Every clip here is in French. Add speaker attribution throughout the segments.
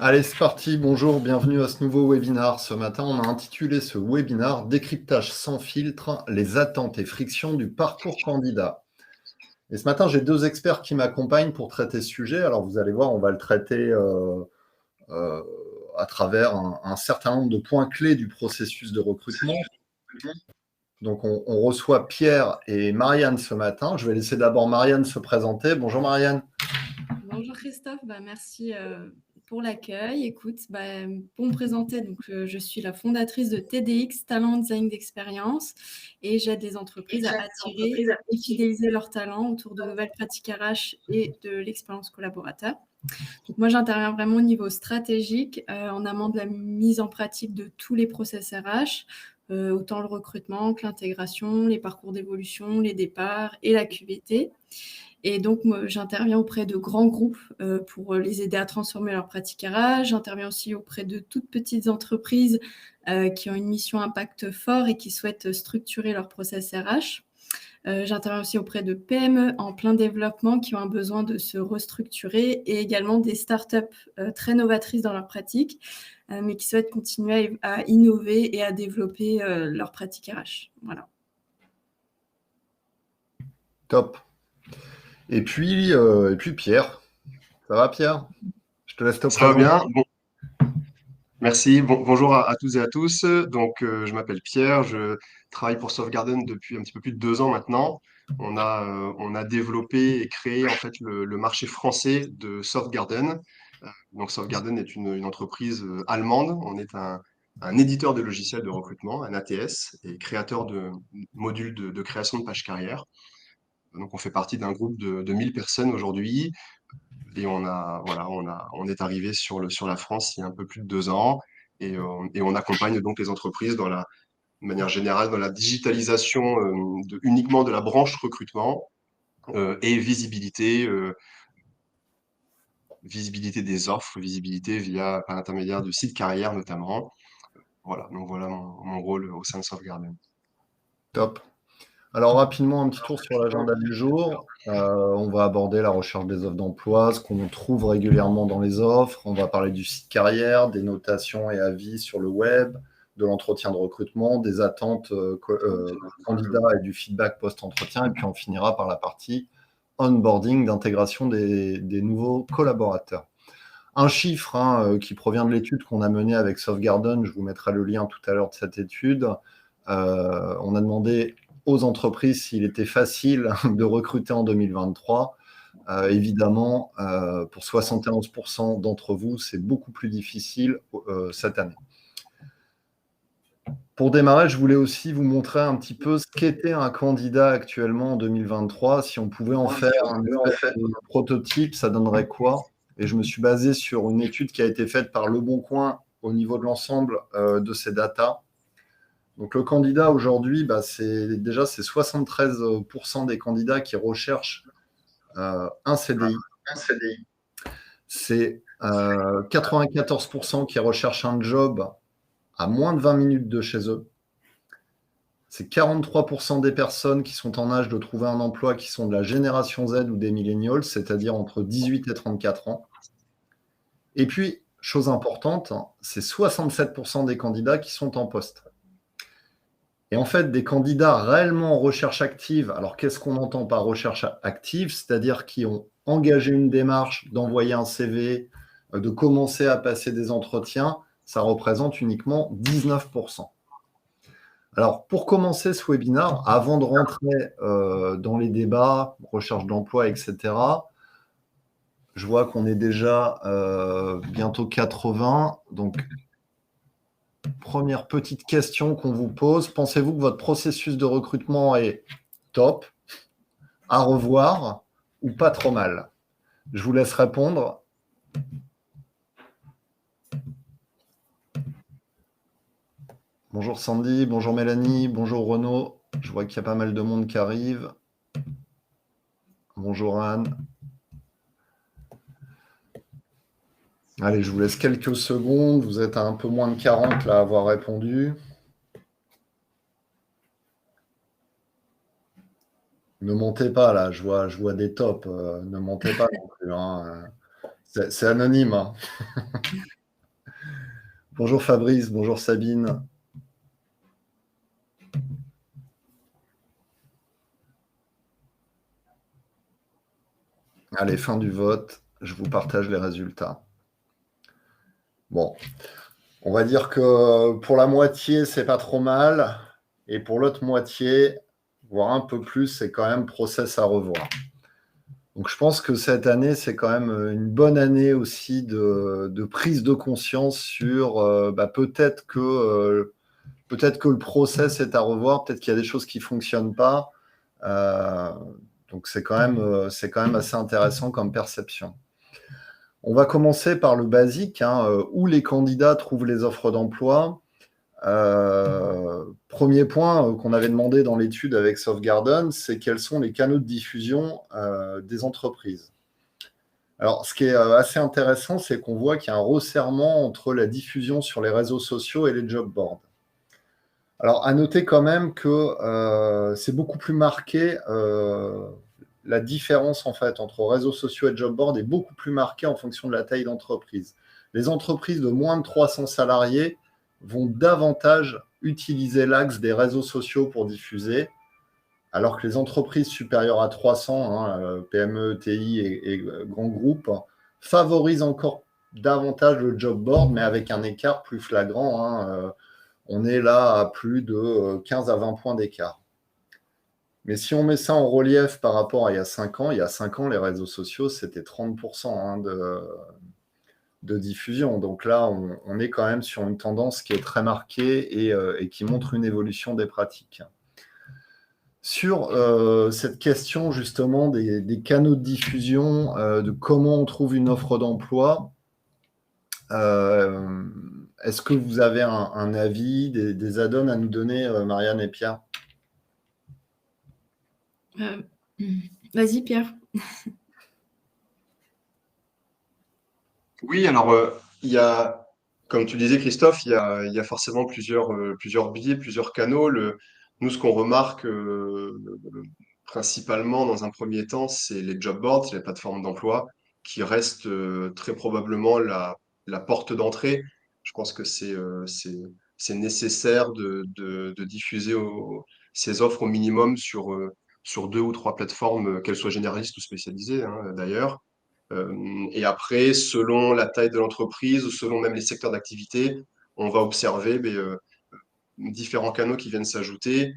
Speaker 1: Allez, c'est parti. Bonjour, bienvenue à ce nouveau webinar. Ce matin, on a intitulé ce webinar Décryptage sans filtre, les attentes et frictions du parcours candidat. Et ce matin, j'ai deux experts qui m'accompagnent pour traiter ce sujet. Alors, vous allez voir, on va le traiter euh, à travers un certain nombre de points clés du processus de recrutement. Donc, on reçoit Pierre et Marianne ce matin. Je vais laisser d'abord Marianne se présenter. Bonjour Marianne.
Speaker 2: Bonjour Christophe, merci pour l'accueil. Écoute, pour me présenter, je suis la fondatrice de TDX, Talent Design d'Expérience, et j'aide les entreprises à attirer et fidéliser leurs talents autour de nouvelles pratiques RH et de l'expérience collaborateur. Donc moi, j'interviens vraiment au niveau stratégique, en amont de la mise en pratique de tous les process RH, autant le recrutement que l'intégration, les parcours d'évolution, les départs et la QVT. Et donc, moi, j'interviens auprès de grands groupes pour les aider à transformer leurs pratiques RH. J'interviens aussi auprès de toutes petites entreprises qui ont une mission impact fort et qui souhaitent structurer leur process RH. J'interviens aussi auprès de PME en plein développement qui ont un besoin de se restructurer et également des startups très novatrices dans leurs pratiques, mais qui souhaitent continuer à innover et à développer leurs pratiques RH. Voilà.
Speaker 1: Top. Et puis Pierre. Ça va Pierre? Je te laisse te
Speaker 3: Ça va
Speaker 1: présenter.
Speaker 3: bien? Bon, merci. Bonjour à tous et à tous. Je m'appelle Pierre. Je travaille pour Softgarden depuis un petit peu plus de 2 ans maintenant. On a développé et créé en fait le marché français de Softgarden. Softgarden est une entreprise allemande. On est un éditeur de logiciels de recrutement, un ATS, et créateur de modules de création de pages carrière. Donc, on fait partie d'un groupe de 1000 personnes aujourd'hui. Et on est arrivé sur la France il y a un peu plus de 2 ans et on accompagne donc les entreprises de manière générale dans la digitalisation uniquement de la branche recrutement et visibilité des offres, visibilité par l'intermédiaire de sites carrières notamment. Voilà, donc voilà mon rôle au sein de Softgarden.
Speaker 1: Top. Alors rapidement, un petit tour sur l'agenda du jour. On va aborder la recherche des offres d'emploi, ce qu'on trouve régulièrement dans les offres. On va parler du site carrière, des notations et avis sur le web, de l'entretien de recrutement, des attentes candidats et du feedback post-entretien. Et puis on finira par la partie onboarding, d'intégration des nouveaux collaborateurs. Un chiffre qui provient de l'étude qu'on a menée avec Softgarden, je vous mettrai le lien tout à l'heure de cette étude. On a demandé aux entreprises s'il était facile de recruter en 2023. Évidemment, pour 71% d'entre vous, c'est beaucoup plus difficile cette année. Pour démarrer, je voulais aussi vous montrer un petit peu ce qu'était un candidat actuellement en 2023. Si on pouvait en faire un prototype, ça donnerait quoi? Et je me suis basé sur une étude qui a été faite par Le Bon Coin au niveau de l'ensemble de ces datas. Donc le candidat aujourd'hui, c'est 73% des candidats qui recherchent un CDI. C'est 94% qui recherchent un job à moins de 20 minutes de chez eux. C'est 43% des personnes qui sont en âge de trouver un emploi qui sont de la génération Z ou des millennials, c'est-à-dire entre 18 et 34 ans. Et puis, chose importante, c'est 67% des candidats qui sont en poste. Et en fait, des candidats réellement en recherche active, alors qu'est-ce qu'on entend par recherche active? C'est-à-dire qui ont engagé une démarche d'envoyer un CV, de commencer à passer des entretiens, ça représente uniquement 19%. Alors, pour commencer ce webinaire, avant de rentrer dans les débats, recherche d'emploi, etc., je vois qu'on est déjà bientôt 80. Donc, première petite question qu'on vous pose. Pensez-vous que votre processus de recrutement est top, à revoir ou pas trop mal? Je vous laisse répondre. Bonjour Sandy, bonjour Mélanie, bonjour Renaud. Je vois qu'il y a pas mal de monde qui arrive. Bonjour Anne. Allez, je vous laisse quelques secondes. Vous êtes à un peu moins de 40 là à avoir répondu. Ne montez pas là, je vois des tops. Ne montez pas non plus. C'est anonyme, hein. Bonjour Fabrice, bonjour Sabine. Allez, fin du vote. Je vous partage les résultats. Bon, on va dire que pour la moitié, c'est pas trop mal. Et pour l'autre moitié, voire un peu plus, c'est quand même process à revoir. Donc je pense que cette année, c'est quand même une bonne année aussi de prise de conscience sur peut-être que le process est à revoir, peut-être qu'il y a des choses qui ne fonctionnent pas. Donc c'est quand même assez intéressant comme perception. On va commencer par le basique, hein, où les candidats trouvent les offres d'emploi. Premier point qu'on avait demandé dans l'étude avec Softgarden, c'est quels sont les canaux de diffusion des entreprises. Alors, ce qui est assez intéressant, c'est qu'on voit qu'il y a un resserrement entre la diffusion sur les réseaux sociaux et les job boards. Alors, à noter quand même que c'est beaucoup plus marqué, la différence en fait entre réseaux sociaux et job board est beaucoup plus marquée en fonction de la taille d'entreprise. Les entreprises de moins de 300 salariés vont davantage utiliser l'axe des réseaux sociaux pour diffuser, alors que les entreprises supérieures à 300, hein, PME, TI et grands groupes, favorisent encore davantage le job board, mais avec un écart plus flagrant, hein, on est là à plus de 15 à 20 points d'écart. Mais si on met ça en relief par rapport à il y a 5 ans, les réseaux sociaux, c'était 30% hein, de diffusion. Donc là, on est quand même sur une tendance qui est très marquée et qui montre une évolution des pratiques. Sur cette question justement des canaux de diffusion, de comment on trouve une offre d'emploi, est-ce que vous avez un avis, des add-ons à nous donner, Marianne et Pierre?
Speaker 2: Vas-y, Pierre.
Speaker 3: Oui, alors il y a, comme tu disais, Christophe, il y a forcément plusieurs biais, plusieurs canaux. Nous, ce qu'on remarque principalement dans un premier temps, c'est les job boards, c'est les plateformes d'emploi, qui restent très probablement la porte d'entrée. Je pense que c'est nécessaire de diffuser ces offres au minimum sur deux ou trois plateformes, qu'elles soient généralistes ou spécialisées, hein, d'ailleurs. Et après, selon la taille de l'entreprise ou selon même les secteurs d'activité, on va observer différents canaux qui viennent s'ajouter.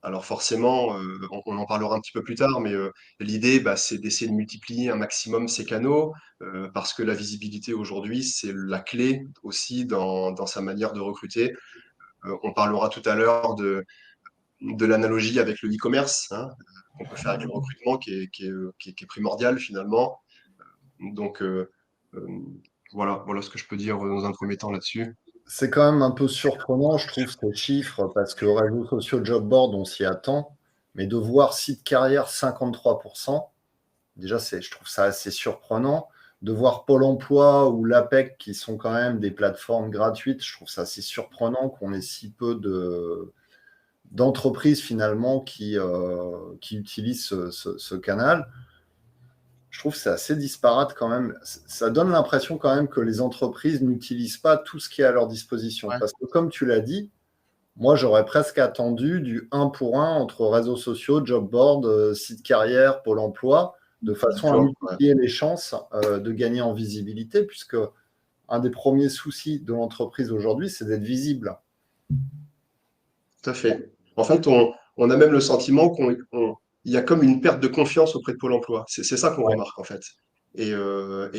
Speaker 3: Alors forcément, on en parlera un petit peu plus tard, mais l'idée, c'est d'essayer de multiplier un maximum ces canaux, parce que la visibilité aujourd'hui, c'est la clé aussi dans sa manière de recruter. On parlera tout à l'heure de l'analogie avec le e-commerce, hein, qu'on peut faire avec le recrutement, qui est primordial finalement. Donc, euh, voilà ce que je peux dire dans un premier temps là-dessus.
Speaker 1: C'est quand même un peu surprenant, je trouve, ces chiffres, parce que réseaux sociaux, job board, on s'y attend, mais de voir site carrière 53%, déjà, je trouve ça assez surprenant. De voir Pôle emploi ou l'APEC, qui sont quand même des plateformes gratuites, je trouve ça assez surprenant qu'on ait si peu d'entreprises finalement qui utilisent ce canal. Je trouve que c'est assez disparate quand même. Ça donne l'impression quand même que les entreprises n'utilisent pas tout ce qui est à leur disposition.
Speaker 3: Ouais,
Speaker 1: Parce que comme tu l'as dit, moi j'aurais presque attendu du 1 pour 1 entre réseaux sociaux, job board, site carrière, Pôle emploi, de façon à
Speaker 3: ouais,
Speaker 1: multiplier les chances de gagner en visibilité, puisque un des premiers soucis de l'entreprise aujourd'hui, c'est d'être visible.
Speaker 3: tout à fait. En fait, on a même le sentiment il y a comme une perte de confiance auprès de Pôle emploi. C'est ça qu'on
Speaker 1: Ouais.
Speaker 3: remarque, en fait. Et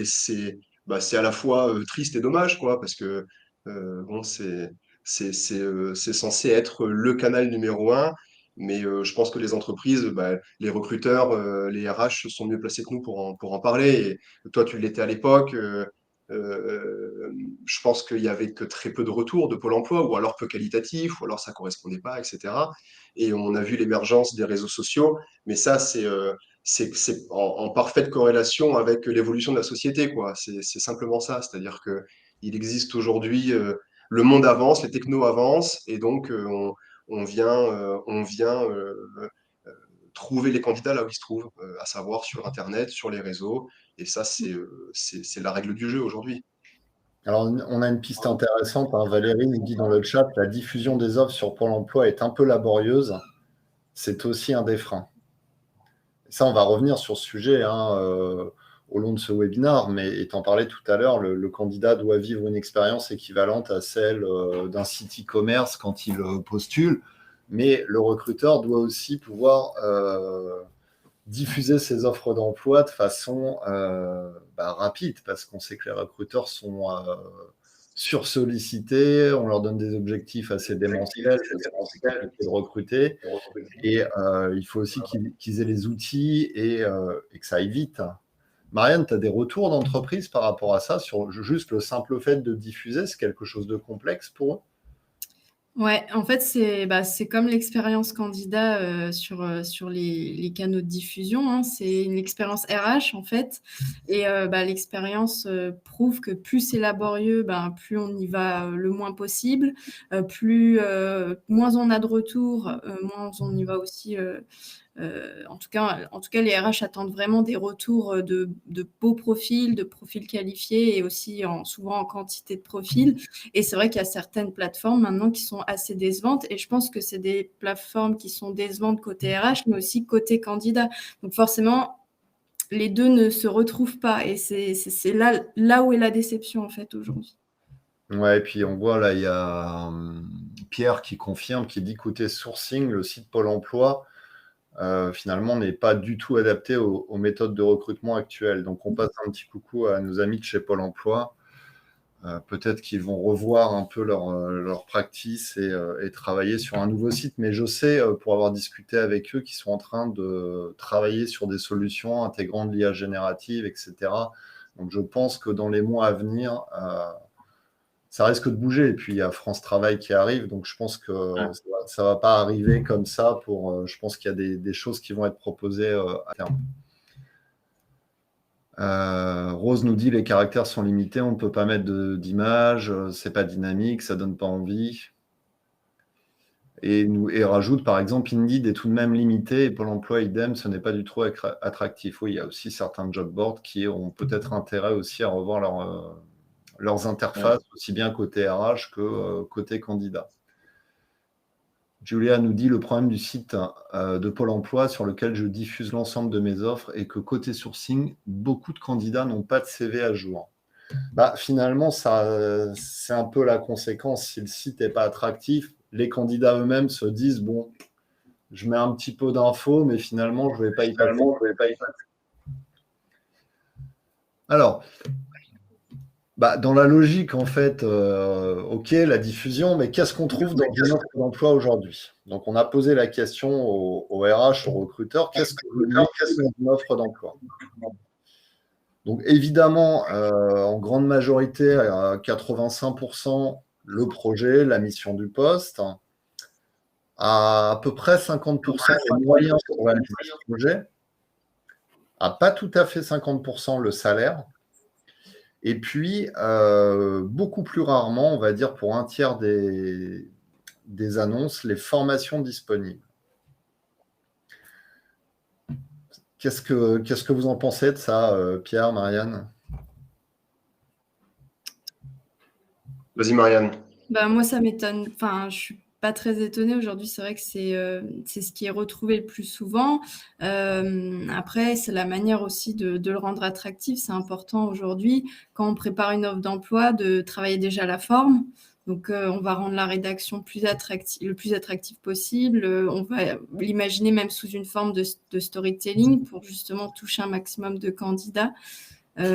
Speaker 3: c'est à la fois triste et dommage, quoi, parce que bon, c'est censé être le canal numéro un, mais je pense que les entreprises, les recruteurs, les RH sont mieux placés que nous pour en parler. Et toi, tu l'étais à l'époque. Je pense qu'il y avait que très peu de retours de Pôle emploi, ou alors peu qualitatifs, ou alors ça correspondait pas, etc. Et on a vu l'émergence des réseaux sociaux, mais ça, c'est en parfaite corrélation avec l'évolution de la société, quoi. C'est simplement ça, c'est-à-dire que il existe aujourd'hui, le monde avance, les technos avancent, et donc on vient trouver les candidats là où ils se trouvent, à savoir sur Internet, sur les réseaux. Et ça, c'est la règle du jeu aujourd'hui.
Speaker 1: Alors, on a une piste intéressante, hein. Valérie nous dit dans le chat, la diffusion des offres sur Pôle emploi est un peu laborieuse. C'est aussi un des freins. Ça, on va revenir sur ce sujet au long de ce webinaire, mais étant parlé tout à l'heure, le candidat doit vivre une expérience équivalente à celle d'un site e-commerce quand il postule, mais le recruteur doit aussi pouvoir diffuser ses offres d'emploi de façon rapide, parce qu'on sait que les recruteurs sont sursollicités, on leur donne des objectifs assez démentiels, c'est compliqué de recruter, et il faut aussi qu'ils aient les outils et que ça aille vite. Marianne, tu as des retours d'entreprise par rapport à ça, sur juste le simple fait de diffuser, c'est quelque chose de complexe pour eux?
Speaker 2: Ouais, en fait, c'est comme l'expérience candidat sur les canaux de diffusion, hein. C'est une expérience RH, en fait. Et l'expérience prouve que plus c'est laborieux, plus on y va le moins possible. Moins on a de retours, moins on y va aussi. En tout cas, les RH attendent vraiment des retours de beaux profils, de profils qualifiés et aussi souvent en quantité de profils. Et c'est vrai qu'il y a certaines plateformes maintenant qui sont assez décevantes. Et je pense que c'est des plateformes qui sont décevantes côté RH, mais aussi côté candidat. Donc forcément, les deux ne se retrouvent pas. Et c'est là où est la déception, en fait, aujourd'hui.
Speaker 1: Ouais, et puis on voit là, il y a Pierre qui confirme, qui dit côté sourcing, le site Pôle emploi, finalement, n'est pas du tout adapté aux méthodes de recrutement actuelles. Donc, on passe un petit coucou à nos amis de chez Pôle emploi. Peut-être qu'ils vont revoir un peu leur practice et travailler sur un nouveau site. Mais je sais, pour avoir discuté avec eux, qu'ils sont en train de travailler sur des solutions intégrant de l'IA générative, etc. Donc, je pense que dans les mois à venir, ça risque de bouger. Et puis, il y a France Travail qui arrive. Donc, je pense que ça ne va pas arriver comme ça. Je pense qu'il y a des choses qui vont être proposées à terme. Rose nous dit les caractères sont limités, on ne peut pas mettre d'image, c'est pas dynamique, ça donne pas envie. Et rajoute par exemple Indeed est tout de même limité et Pôle emploi idem, ce n'est pas du tout attractif. Oui, il y a aussi certains job boards qui ont peut-être intérêt aussi à revoir leurs interfaces, aussi bien côté RH que côté candidat. Julia nous dit le problème du site de Pôle emploi sur lequel je diffuse l'ensemble de mes offres est que côté sourcing, beaucoup de candidats n'ont pas de CV à jour. Finalement, c'est un peu la conséquence. Si le site n'est pas attractif, les candidats eux-mêmes se disent bon, je mets un petit peu d'infos, mais finalement, je ne vais pas y passer. Alors, dans la logique, en fait, OK, la diffusion, mais qu'est-ce qu'on trouve dans une offre d'emploi aujourd'hui? Donc, on a posé la question au RH, aux recruteurs, qu'est-ce que vous mettez dans une offre d'emploi? Donc, évidemment, en grande majorité, à 85%, le projet, la mission du poste, à peu près 50% les moyens pour réaliser ce projet, à pas tout à fait 50% le salaire. Et puis, beaucoup plus rarement, on va dire pour un tiers des annonces, les formations disponibles. Qu'est-ce que vous en pensez de ça, Pierre, Marianne?
Speaker 3: Vas-y, Marianne.
Speaker 2: Moi, ça m'étonne. Enfin, je ne suis pas très étonnée. Aujourd'hui, c'est vrai que c'est ce qui est retrouvé le plus souvent. Après, c'est la manière aussi de le rendre attractif. C'est important aujourd'hui, quand on prépare une offre d'emploi, de travailler déjà la forme. Donc, on va rendre la rédaction le plus attractif possible. On va l'imaginer même sous une forme de storytelling pour justement toucher un maximum de candidats et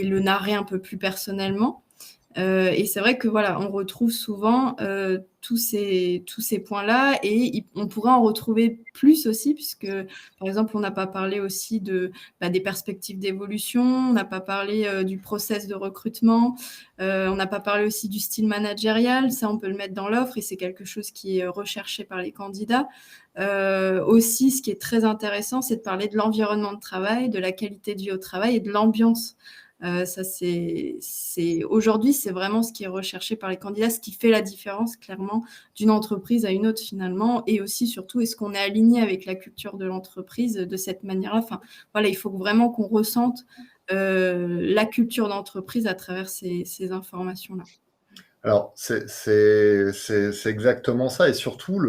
Speaker 2: le narrer un peu plus personnellement. Et c'est vrai que voilà, on retrouve souvent tous ces points-là et on pourrait en retrouver plus aussi puisque, par exemple, on n'a pas parlé aussi des perspectives d'évolution, on n'a pas parlé du process de recrutement, on n'a pas parlé aussi du style managérial, ça on peut le mettre dans l'offre et c'est quelque chose qui est recherché par les candidats. Aussi, ce qui est très intéressant, c'est de parler de l'environnement de travail, de la qualité de vie au travail et de l'ambiance Ça, aujourd'hui, c'est vraiment ce qui est recherché par les candidats, ce qui fait la différence clairement d'une entreprise à une autre finalement, et aussi surtout, est-ce qu'on est aligné avec la culture de l'entreprise de cette manière-là. Enfin, voilà, il faut vraiment qu'on ressente la culture d'entreprise à travers ces informations-là.
Speaker 1: Alors, c'est exactement ça. Et surtout,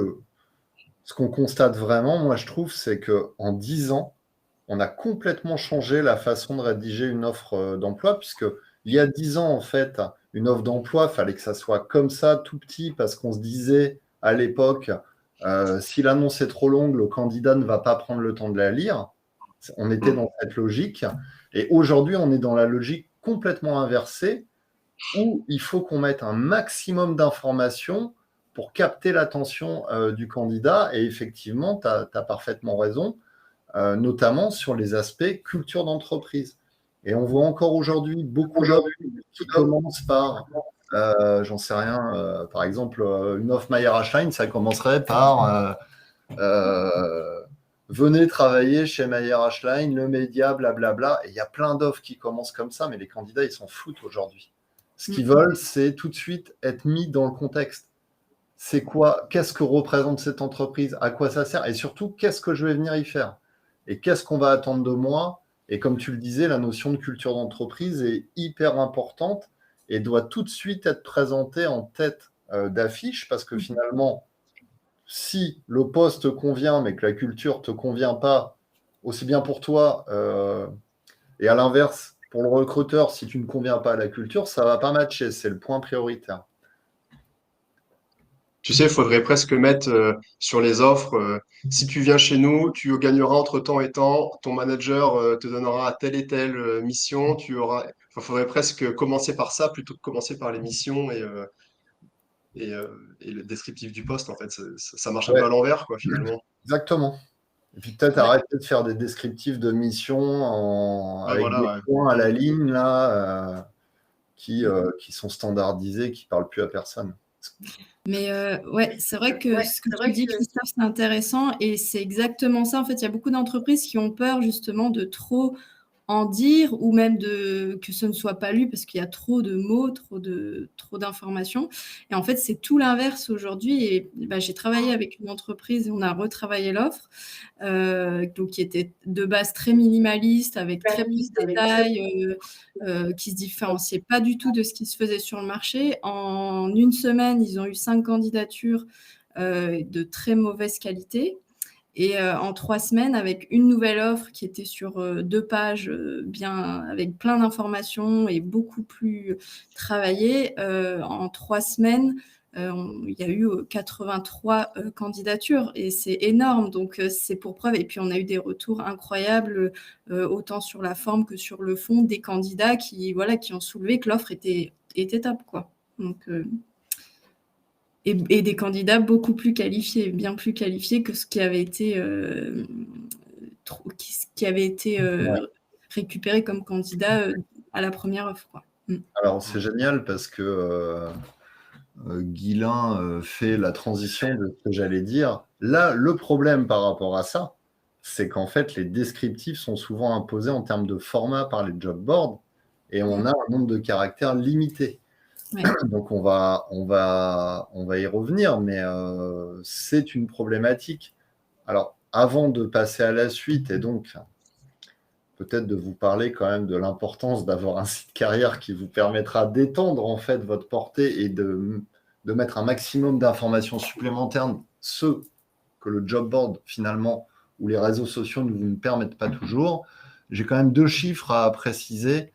Speaker 1: ce qu'on constate vraiment, moi, je trouve, c'est qu'en 10 ans, on a complètement changé la façon de rédiger une offre d'emploi, puisque il y a 10 ans, en fait, une offre d'emploi, il fallait que ça soit comme ça, tout petit, parce qu'on se disait à l'époque, si l'annonce est trop longue, le candidat ne va pas prendre le temps de la lire. On était dans cette logique. Et aujourd'hui, on est dans la logique complètement inversée, où il faut qu'on mette un maximum d'informations pour capter l'attention du candidat. Et effectivement, tu as parfaitement raison, notamment sur les aspects culture d'entreprise. Et on voit encore aujourd'hui beaucoup d'offres qui commencent par, j'en sais rien, par exemple, une offre Maillard Ashline, ça commencerait par venez travailler chez Maillard Ashline, le média, blablabla. Et il y a plein d'offres qui commencent comme ça, mais les candidats, ils s'en foutent aujourd'hui. Ce qu'ils veulent, c'est tout de suite être mis dans le contexte. C'est quoi? Qu'est-ce que représente cette entreprise? À quoi ça sert? Et surtout, qu'est-ce que je vais venir y faire? Et qu'est-ce qu'on va attendre de moi? Et comme tu le disais, la notion de culture d'entreprise est hyper importante et doit tout de suite être présentée en tête d'affiche, parce que finalement, si le poste te convient, mais que la culture ne te convient pas, aussi bien pour toi, et à l'inverse, pour le recruteur, si tu ne conviens pas à la culture, ça ne va pas matcher. C'est le point prioritaire.
Speaker 3: Tu sais, il faudrait presque mettre sur les offres, si tu viens chez nous, tu gagneras entre temps et temps, ton manager te donnera telle et telle mission, il faudrait presque commencer par ça plutôt que commencer par les missions et le descriptif du poste. En fait, ça marche un peu
Speaker 1: Ouais,
Speaker 3: à l'envers, quoi, finalement.
Speaker 1: exactement. Et puis peut-être
Speaker 2: Ouais.
Speaker 1: arrêter de faire des descriptifs de missions
Speaker 3: Ouais,
Speaker 1: avec
Speaker 3: voilà,
Speaker 1: des
Speaker 3: ouais.
Speaker 1: points à la ligne là, qui sont standardisés, qui ne parlent plus à personne.
Speaker 2: Mais ouais, c'est vrai que ce que tu dis, Christophe, c'est intéressant et c'est exactement ça. En fait, il y a beaucoup d'entreprises qui ont peur justement de trop en dire ou même que ce ne soit pas lu parce qu'il y a trop de mots, trop d'informations. Et en fait, c'est tout l'inverse aujourd'hui. Et j'ai travaillé avec une entreprise et on a retravaillé l'offre, donc qui était de base très minimaliste, avec très peu de détails, qui se différenciait pas du tout de ce qui se faisait sur le marché. En une semaine, ils ont eu 5 candidatures de très mauvaise qualité. Et en 3 semaines, avec une nouvelle offre qui était sur 2 pages, bien, avec plein d'informations et beaucoup plus travaillée, en 3 semaines, il y a eu 83 candidatures et c'est énorme. Donc, c'est pour preuve. Et puis, on a eu des retours incroyables, autant sur la forme que sur le fond, des candidats qui ont soulevé que l'offre était top, quoi. Donc, et des candidats beaucoup plus qualifiés, bien plus qualifiés que ce qui avait été, récupéré comme candidat à la première offre, quoi.
Speaker 1: Alors c'est génial parce que Guilain fait la transition de ce que j'allais dire. Là, le problème par rapport à ça, c'est qu'en fait, les descriptifs sont souvent imposés en termes de format par les job boards et on a un nombre de caractères limité.
Speaker 2: Ouais.
Speaker 1: Donc on va y revenir, mais c'est une problématique. Alors, avant de passer à la suite, et donc peut-être de vous parler quand même de l'importance d'avoir un site carrière qui vous permettra d'étendre en fait votre portée et de mettre un maximum d'informations supplémentaires, ce que le job board finalement ou les réseaux sociaux ne vous permettent pas toujours. J'ai quand même 2 chiffres à préciser.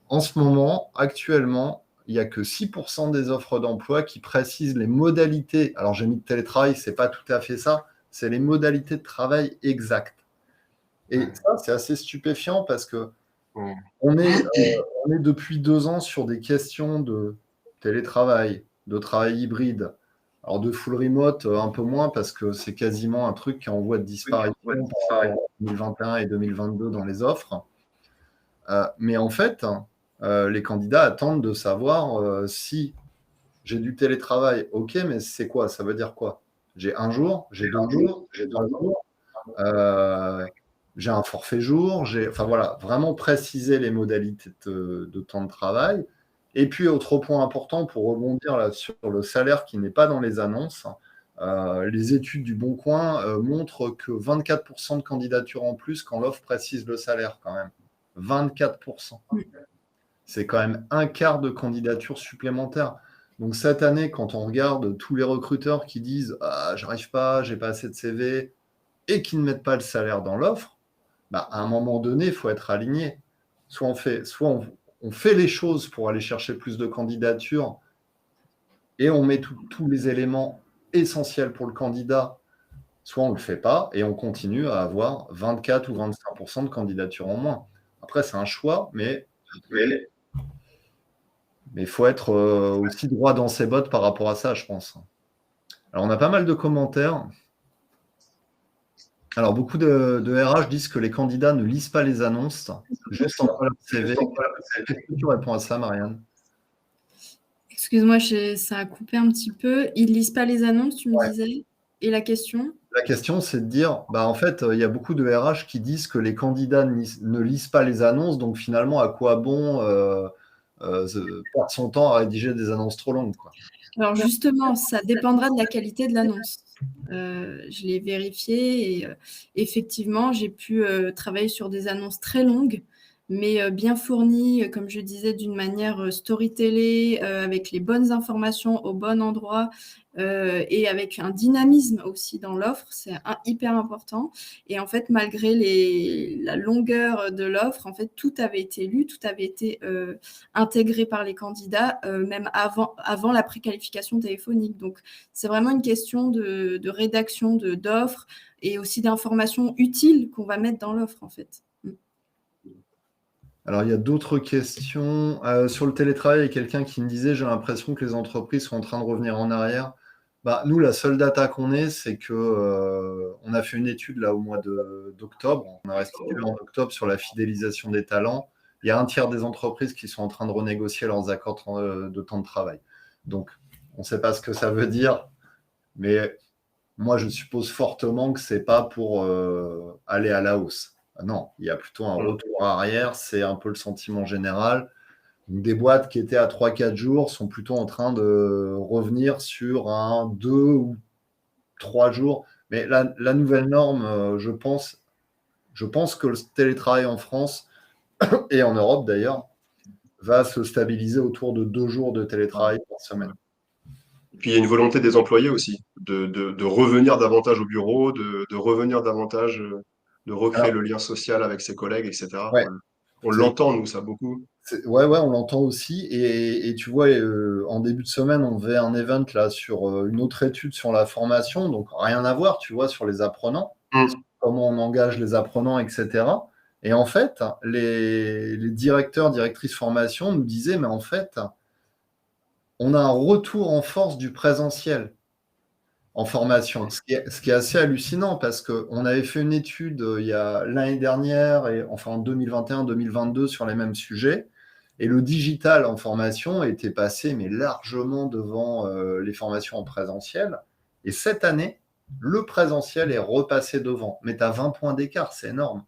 Speaker 1: En ce moment, actuellement, il n'y a que 6% des offres d'emploi qui précisent les modalités. Alors j'ai mis de télétravail, c'est pas tout à fait ça, c'est les modalités de travail exactes. Et ça, c'est assez stupéfiant parce que on est depuis 2 ans sur des questions de télétravail, de travail hybride. Alors de full remote, un peu moins parce que c'est quasiment un truc qui est en voie de disparition par rapport à 2021 et 2022 dans les offres. Mais en fait, les candidats attendent de savoir si j'ai du télétravail, ok, mais c'est quoi? Ça veut dire quoi? J'ai 1 jour, j'ai 2 jours, j'ai 3 jours. j'ai un forfait jour, enfin voilà, vraiment préciser les modalités de temps de travail. Et puis, autre point important pour rebondir là sur le salaire qui n'est pas dans les annonces, les études du Bon Coin montrent que 24% de candidatures en plus quand l'offre précise le salaire quand même. 24%. C'est quand même un quart de candidatures supplémentaires. Donc cette année, quand on regarde tous les recruteurs qui disent « Ah, j'arrive pas, j'ai pas assez de CV » et qui ne mettent pas le salaire dans l'offre, bah, à un moment donné, il faut être aligné. Soit on fait les choses pour aller chercher plus de candidatures et on met tous les éléments essentiels pour le candidat, soit on ne le fait pas et on continue à avoir 24 ou 25% de candidatures en moins. Après, c'est un choix, mais il faut être aussi droit dans ses bottes par rapport à ça, je pense. Alors, on a pas mal de commentaires. Alors, beaucoup de RH disent que les candidats ne lisent pas les annonces, juste envoient leur CV. Qu'est-ce que tu réponds à ça, Marianne?
Speaker 2: Excuse-moi, ça a coupé un petit peu. Ils lisent pas les annonces, tu me disais? Et la question?
Speaker 1: La question, c'est de dire, bah, en fait, il y a beaucoup de RH qui disent que les candidats ne lisent pas les annonces, donc finalement, à quoi bon perdre son temps à rédiger des annonces trop longues, quoi.
Speaker 2: Alors justement, ça dépendra de la qualité de l'annonce. Je l'ai vérifié et effectivement, j'ai pu travailler sur des annonces très longues, mais bien fournies, comme je disais, d'une manière storytellée, avec les bonnes informations au bon endroit et avec un dynamisme aussi dans l'offre. C'est hyper important. Et en fait, malgré la longueur de l'offre, en fait, tout avait été lu, tout avait été intégré par les candidats, même avant la préqualification téléphonique. Donc, c'est vraiment une question de rédaction d'offres et aussi d'informations utiles qu'on va mettre dans l'offre, en fait.
Speaker 1: Alors, il y a d'autres questions. Sur le télétravail, il y a quelqu'un qui me disait, j'ai l'impression que les entreprises sont en train de revenir en arrière. Bah, nous, la seule data qu'on ait, c'est que on a fait une étude là au mois d'octobre. On a restitué en octobre sur la fidélisation des talents. Il y a un tiers des entreprises qui sont en train de renégocier leurs accords de temps de travail. Donc, on ne sait pas ce que ça veut dire, mais moi, je suppose fortement que ce n'est pas pour aller à la hausse. Non, il y a plutôt un retour arrière, c'est un peu le sentiment général. Donc, des boîtes qui étaient à 3-4 jours sont plutôt en train de revenir sur un 2 ou 3 jours. Mais la nouvelle norme, je pense que le télétravail en France et en Europe d'ailleurs va se stabiliser autour de 2 jours de télétravail par semaine.
Speaker 3: Et puis il y a une volonté des employés aussi de revenir davantage au bureau, de revenir davantage, de recréer le lien social avec ses collègues, etc.
Speaker 1: Ouais,
Speaker 3: On l'entend, nous, ça beaucoup.
Speaker 1: Ouais, on l'entend aussi. Et tu vois, en début de semaine, on faisait un event là sur une autre étude sur la formation, donc rien à voir, tu vois, sur les apprenants, comment on engage les apprenants, etc. Et en fait, les directeurs, directrices formation nous disaient, mais en fait, on a un retour en force du présentiel en formation, ce qui est assez hallucinant parce qu'on avait fait une étude il y a l'année dernière, enfin en 2021-2022 sur les mêmes sujets, et le digital en formation était passé mais largement devant les formations en présentiel. Et cette année, le présentiel est repassé devant. Mais tu as 20 points d'écart, c'est énorme.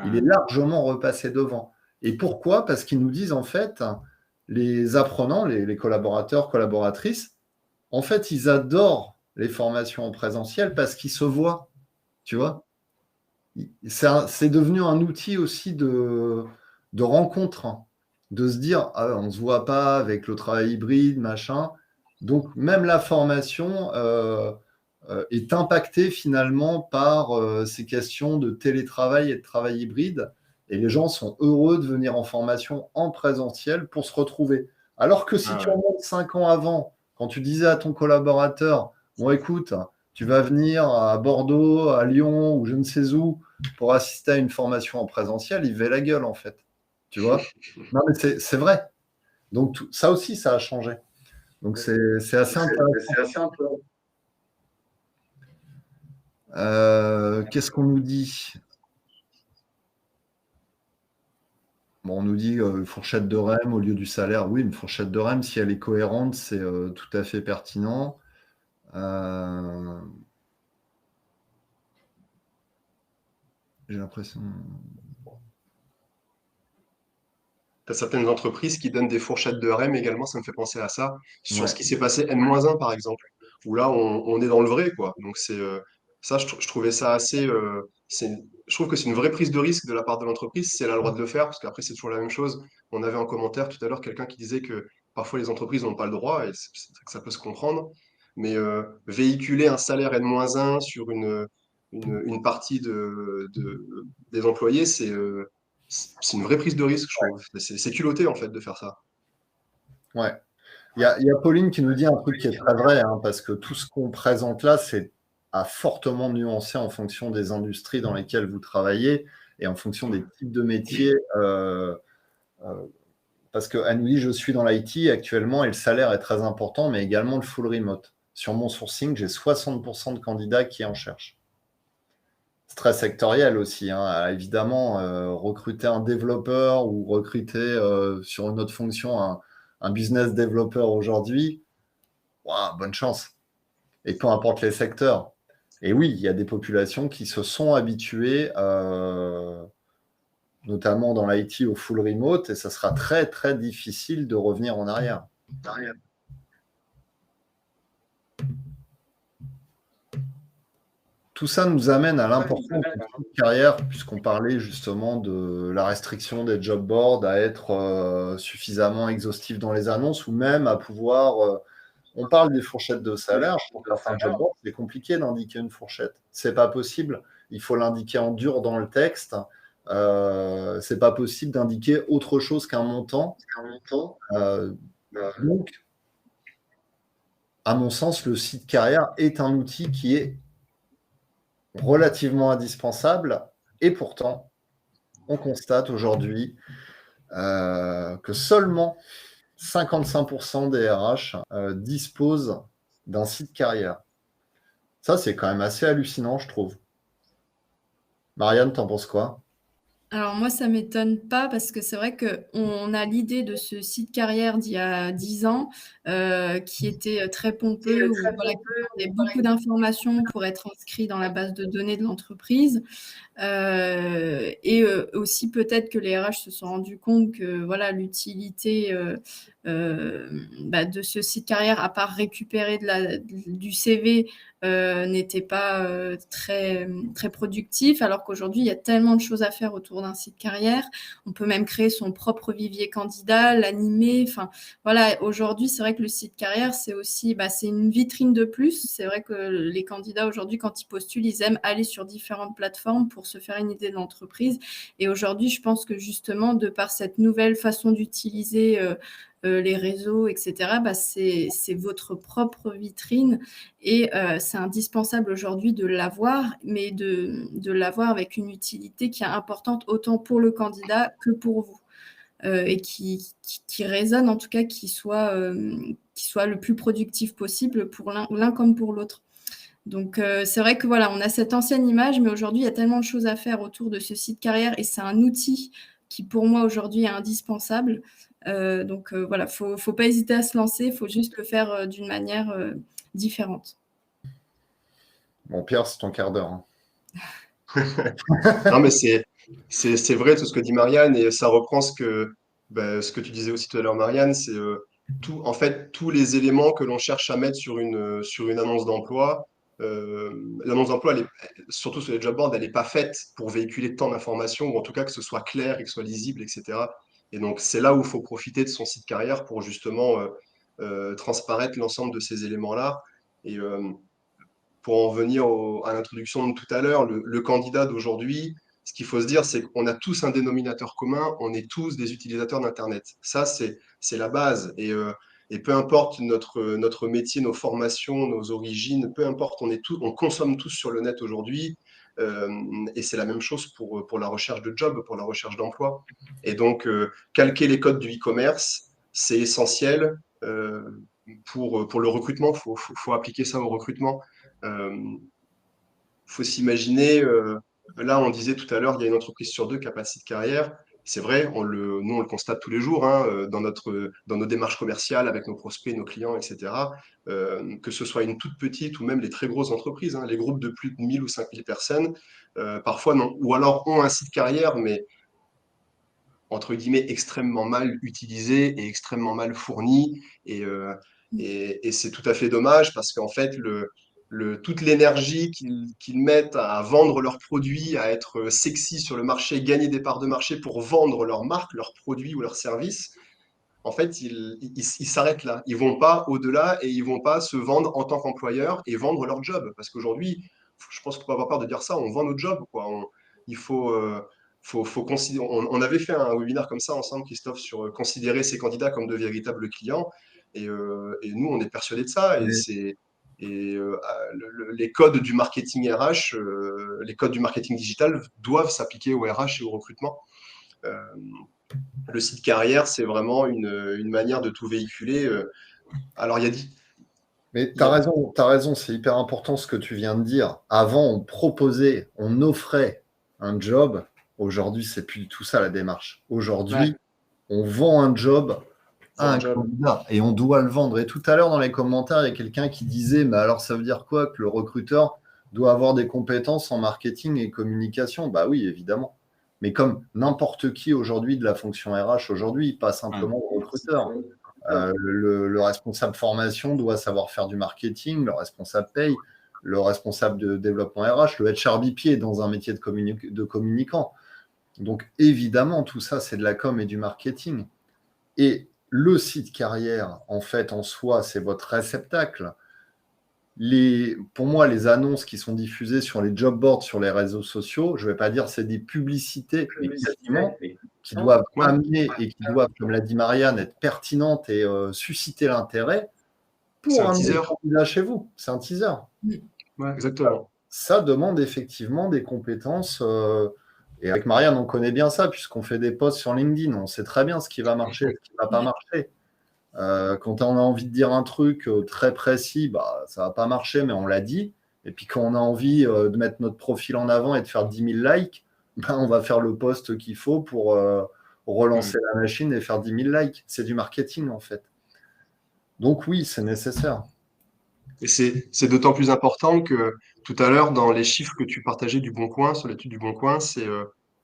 Speaker 1: Il est largement repassé devant. Et pourquoi? Parce qu'ils nous disent en fait, les apprenants, les collaborateurs, collaboratrices, en fait, ils adorent les formations en présentiel parce qu'ils se voient, tu vois. C'est devenu un outil aussi de rencontre, de se dire, ah, on ne se voit pas avec le travail hybride, machin. Donc, même la formation est impactée finalement par ces questions de télétravail et de travail hybride. Et les gens sont heureux de venir en formation en présentiel pour se retrouver. Alors que si tu remontes 5 ans avant, quand tu disais à ton collaborateur, bon, écoute, tu vas venir à Bordeaux, à Lyon ou je ne sais où pour assister à une formation en présentiel, il fait la gueule en fait. Tu vois? Non, mais c'est vrai. Donc, ça aussi, ça a changé. Donc, c'est assez intéressant. Qu'est-ce qu'on nous dit? Bon, on nous dit une fourchette de REM au lieu du salaire. Oui, une fourchette de REM, si elle est cohérente, c'est tout à fait pertinent. J'ai l'impression.
Speaker 3: Tu as certaines entreprises qui donnent des fourchettes de REM également, ça me fait penser à ça, sur ce
Speaker 1: Ouais.
Speaker 3: qui s'est passé N-1 par exemple, où là on est dans le vrai, quoi. Donc ça, je trouvais ça assez. Je trouve que c'est une vraie prise de risque de la part de l'entreprise, si elle a le droit de le faire, parce qu'après c'est toujours la même chose. On avait en commentaire tout à l'heure quelqu'un qui disait que parfois les entreprises n'ont pas le droit, et c'est vrai que ça peut se comprendre, mais véhiculer un salaire N-1 sur une partie des employés, c'est une vraie prise de risque, je trouve. C'est culotté, en fait, de faire ça.
Speaker 1: Ouais. Il y a Pauline qui nous dit un truc qui est très vrai, hein, parce que tout ce qu'on présente là, c'est à fortement nuancer en fonction des industries dans lesquelles vous travaillez et en fonction des types de métiers. Euh, Parce qu'elle nous dit, je suis dans l'IT actuellement et le salaire est très important, mais également le full remote. Sur mon sourcing, j'ai 60% de candidats qui en cherchent. C'est très sectoriel aussi, hein. Évidemment, recruter un développeur ou recruter sur une autre fonction un business développeur aujourd'hui, ouah, bonne chance. Et peu importe les secteurs. Et oui, il y a des populations qui se sont habituées, notamment dans l'IT, au full remote, et ça sera très, très difficile de revenir en arrière. Tout ça nous amène à l'importance de carrière, puisqu'on parlait justement de la restriction des job boards à être suffisamment exhaustif dans les annonces ou même à pouvoir. On parle des fourchettes de salaire. Pour certains job boards, c'est compliqué d'indiquer une fourchette. C'est pas possible. Il faut l'indiquer en dur dans le texte. C'est pas possible d'indiquer autre chose qu'un montant. Donc, à mon sens, le site carrière est un outil qui est relativement indispensable et pourtant, on constate aujourd'hui que seulement 55% des RH disposent d'un site carrière. Ça, c'est quand même assez hallucinant, je trouve. Marianne, t'en penses quoi?
Speaker 2: Alors moi, ça m'étonne pas parce que c'est vrai qu'on a l'idée de ce site carrière d'il y a 10 ans qui était très pompeux, où voilà, qui demandait beaucoup d'informations pour être inscrit dans la base de données de l'entreprise. Et aussi peut-être que les RH se sont rendus compte que voilà, l'utilité de ce site carrière, à part récupérer du CV, n'était pas très, très productif, alors qu'aujourd'hui, il y a tellement de choses à faire autour d'un site carrière. On peut même créer son propre vivier candidat, l'animer. Enfin, voilà, aujourd'hui, c'est vrai que le site carrière, c'est aussi c'est une vitrine de plus. C'est vrai que les candidats, aujourd'hui, quand ils postulent, ils aiment aller sur différentes plateformes pour se faire une idée de l'entreprise. Et aujourd'hui, je pense que justement, de par cette nouvelle façon d'utiliser les réseaux, etc., c'est votre propre vitrine et c'est indispensable aujourd'hui de l'avoir, mais de l'avoir avec une utilité qui est importante autant pour le candidat que pour vous. Et qui résonne, en tout cas, qui soit le plus productif possible pour l'un comme pour l'autre. Donc, c'est vrai que voilà, on a cette ancienne image, mais aujourd'hui, il y a tellement de choses à faire autour de ce site carrière et c'est un outil qui, pour moi, aujourd'hui, est indispensable. Donc, voilà, faut pas hésiter à se lancer, il faut juste le faire d'une manière différente.
Speaker 1: Bon, Pierre, c'est ton quart d'heure, hein.
Speaker 3: Non, mais c'est vrai tout ce que dit Marianne, et ça reprend ce que tu disais aussi tout à l'heure, Marianne, c'est en fait, tous les éléments que l'on cherche à mettre sur une annonce d'emploi. L'annonce d'emploi, surtout sur les job boards, elle n'est pas faite pour véhiculer tant d'informations, ou en tout cas que ce soit clair et que ce soit lisible, etc. Et donc, c'est là où il faut profiter de son site carrière pour justement transparaître l'ensemble de ces éléments-là. Et pour en venir à l'introduction de tout à l'heure, le candidat d'aujourd'hui, ce qu'il faut se dire, c'est qu'on a tous un dénominateur commun, on est tous des utilisateurs d'Internet. Ça, c'est la base. Et peu importe notre métier, nos formations, nos origines, peu importe, on consomme tous sur le net aujourd'hui. Et c'est la même chose pour la recherche de job, pour la recherche d'emploi. Et donc, calquer les codes du e-commerce, c'est essentiel pour le recrutement. Faut appliquer ça au recrutement. Faut s'imaginer, là on disait tout à l'heure, il y a une entreprise sur deux qui n'a pas de site carrière. c'est vrai, nous, on le constate tous les jours hein, dans nos démarches commerciales avec nos prospects, nos clients, etc. Que ce soit une toute petite ou même les très grosses entreprises, hein, les groupes de plus de 1000 ou 5000 personnes, parfois non, ou alors ont un site carrière, mais entre guillemets, extrêmement mal utilisé et extrêmement mal fourni. Et c'est tout à fait dommage parce qu'en fait, toute l'énergie qu'ils mettent à vendre leurs produits, à être sexy sur le marché, gagner des parts de marché pour vendre leur marque, leurs produits ou leurs services, en fait, ils s'arrêtent là. Ils vont pas au-delà et ils vont pas se vendre en tant qu'employeur et vendre leur job. Parce qu'aujourd'hui, je pense qu'il faut pas avoir peur de dire ça, on vend notre job, quoi. Il faut considérer. On avait fait un webinaire comme ça ensemble, Christophe, sur considérer ces candidats comme de véritables clients. Et nous, on est persuadés de ça.
Speaker 1: Oui.
Speaker 3: Les codes du marketing RH, les codes du marketing digital doivent s'appliquer au RH et au recrutement. Le site carrière, c'est vraiment une manière de tout véhiculer. Alors, il y a dit.
Speaker 1: Mais tu as raison, c'est hyper important ce que tu viens de dire. Avant, on proposait, on offrait un job. Aujourd'hui, c'est plus du tout ça la démarche. Aujourd'hui, on vend un job à un candidat et on doit le vendre. Et tout à l'heure, dans les commentaires, il y a quelqu'un qui disait, mais alors ça veut dire quoi que le recruteur doit avoir des compétences en marketing et communication? Bah oui, évidemment. Mais comme n'importe qui aujourd'hui de la fonction RH, aujourd'hui, pas simplement le recruteur. Le responsable formation doit savoir faire du marketing, le responsable paye, le responsable de développement RH, le HRBP est dans un métier de communicant. Donc évidemment, tout ça, c'est de la com et du marketing. Et le site carrière, en fait, en soi, c'est votre réceptacle. Pour moi, les annonces qui sont diffusées sur les job boards, sur les réseaux sociaux, je ne vais pas dire c'est des publicités, mais quasiment, qui doivent amener et qui doivent, comme l'a dit Marianne, être pertinentes et susciter l'intérêt pour amener le candidat chez vous. C'est un teaser.
Speaker 3: Ouais, exactement.
Speaker 1: Ça demande effectivement des compétences. Et avec Marianne, on connaît bien ça, puisqu'on fait des posts sur LinkedIn. On sait très bien ce qui va marcher et ce qui ne va pas marcher. Quand on a envie de dire un truc très précis, bah, ça ne va pas marcher, mais on l'a dit. Et puis quand on a envie de mettre notre profil en avant et de faire 10 000 likes, bah, on va faire le post qu'il faut pour relancer la machine et faire 10 000 likes. C'est du marketing, en fait. Donc oui, c'est nécessaire.
Speaker 3: Et c'est d'autant plus important que tout à l'heure, dans les chiffres que tu partageais du Bon Coin, sur l'étude du Bon Coin,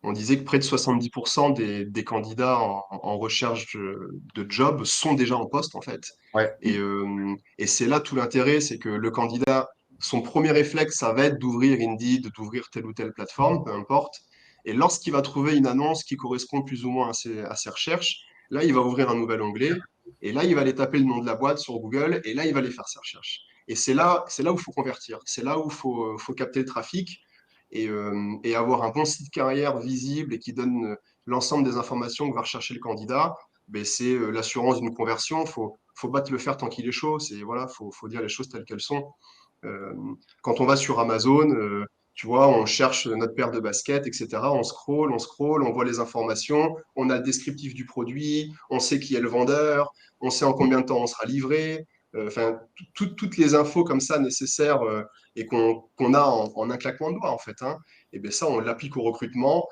Speaker 3: on disait que près de 70% des candidats en recherche de job sont déjà en poste, en fait.
Speaker 1: Ouais.
Speaker 3: Et c'est là tout l'intérêt, c'est que le candidat, son premier réflexe, ça va être d'ouvrir Indeed, d'ouvrir telle ou telle plateforme, peu importe. Et lorsqu'il va trouver une annonce qui correspond plus ou moins à ses recherches, là, il va ouvrir un nouvel onglet. Et là, il va aller taper le nom de la boîte sur Google. Et là, il va aller faire ses recherches. Et c'est là où il faut convertir. C'est là où il faut capter le trafic et avoir un bon site carrière visible et qui donne l'ensemble des informations que va rechercher le candidat. Ben, c'est l'assurance d'une conversion. Faut battre le fer tant qu'il est chaud. Voilà, faut dire les choses telles qu'elles sont. Quand on va sur Amazon, tu vois, on cherche notre paire de baskets, etc. On scroll, on voit les informations, on a le descriptif du produit, on sait qui est le vendeur, on sait en combien de temps on sera livré. Enfin, toutes les infos comme ça nécessaires et qu'on a en un claquement de doigts, en fait. Hein. Et bien ça, on l'applique au recrutement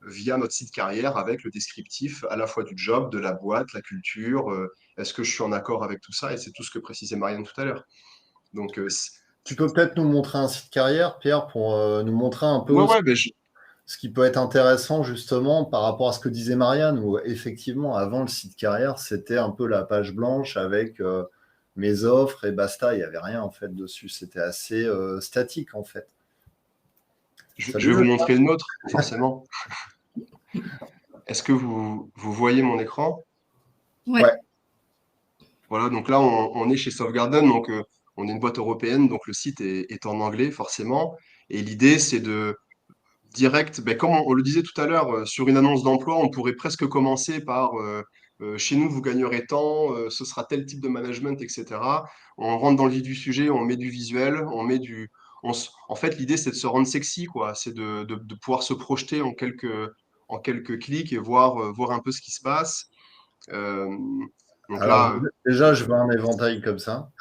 Speaker 3: via notre site carrière avec le descriptif à la fois du job, de la boîte, la culture. Est-ce que je suis en accord avec tout ça? Et c'est tout ce que précisait Marianne tout à l'heure. Donc,
Speaker 1: tu peux peut-être nous montrer un site carrière, Pierre, pour nous montrer un peu ce qui peut être intéressant justement par rapport à ce que disait Marianne, où effectivement, avant le site carrière, c'était un peu la page blanche avec mes offres et basta, il n'y avait rien en fait dessus. C'était assez statique en fait.
Speaker 3: Je vais vous montrer le nôtre, forcément. Est-ce que vous voyez mon écran?
Speaker 2: Ouais.
Speaker 3: Voilà, donc là, on est chez Softgarden, donc on est une boîte européenne, donc le site est en anglais, forcément. Et l'idée, c'est de direct, ben, comme on le disait tout à l'heure, sur une annonce d'emploi, on pourrait presque commencer par chez nous, vous gagnerez tant, ce sera tel type de management, etc. On rentre dans le vif du sujet, on met du visuel, en fait, l'idée, c'est de se rendre sexy, quoi. C'est de pouvoir se projeter en quelques clics et voir un peu ce qui se passe. Donc
Speaker 1: Alors,
Speaker 3: là,
Speaker 1: déjà, je veux un éventail comme ça.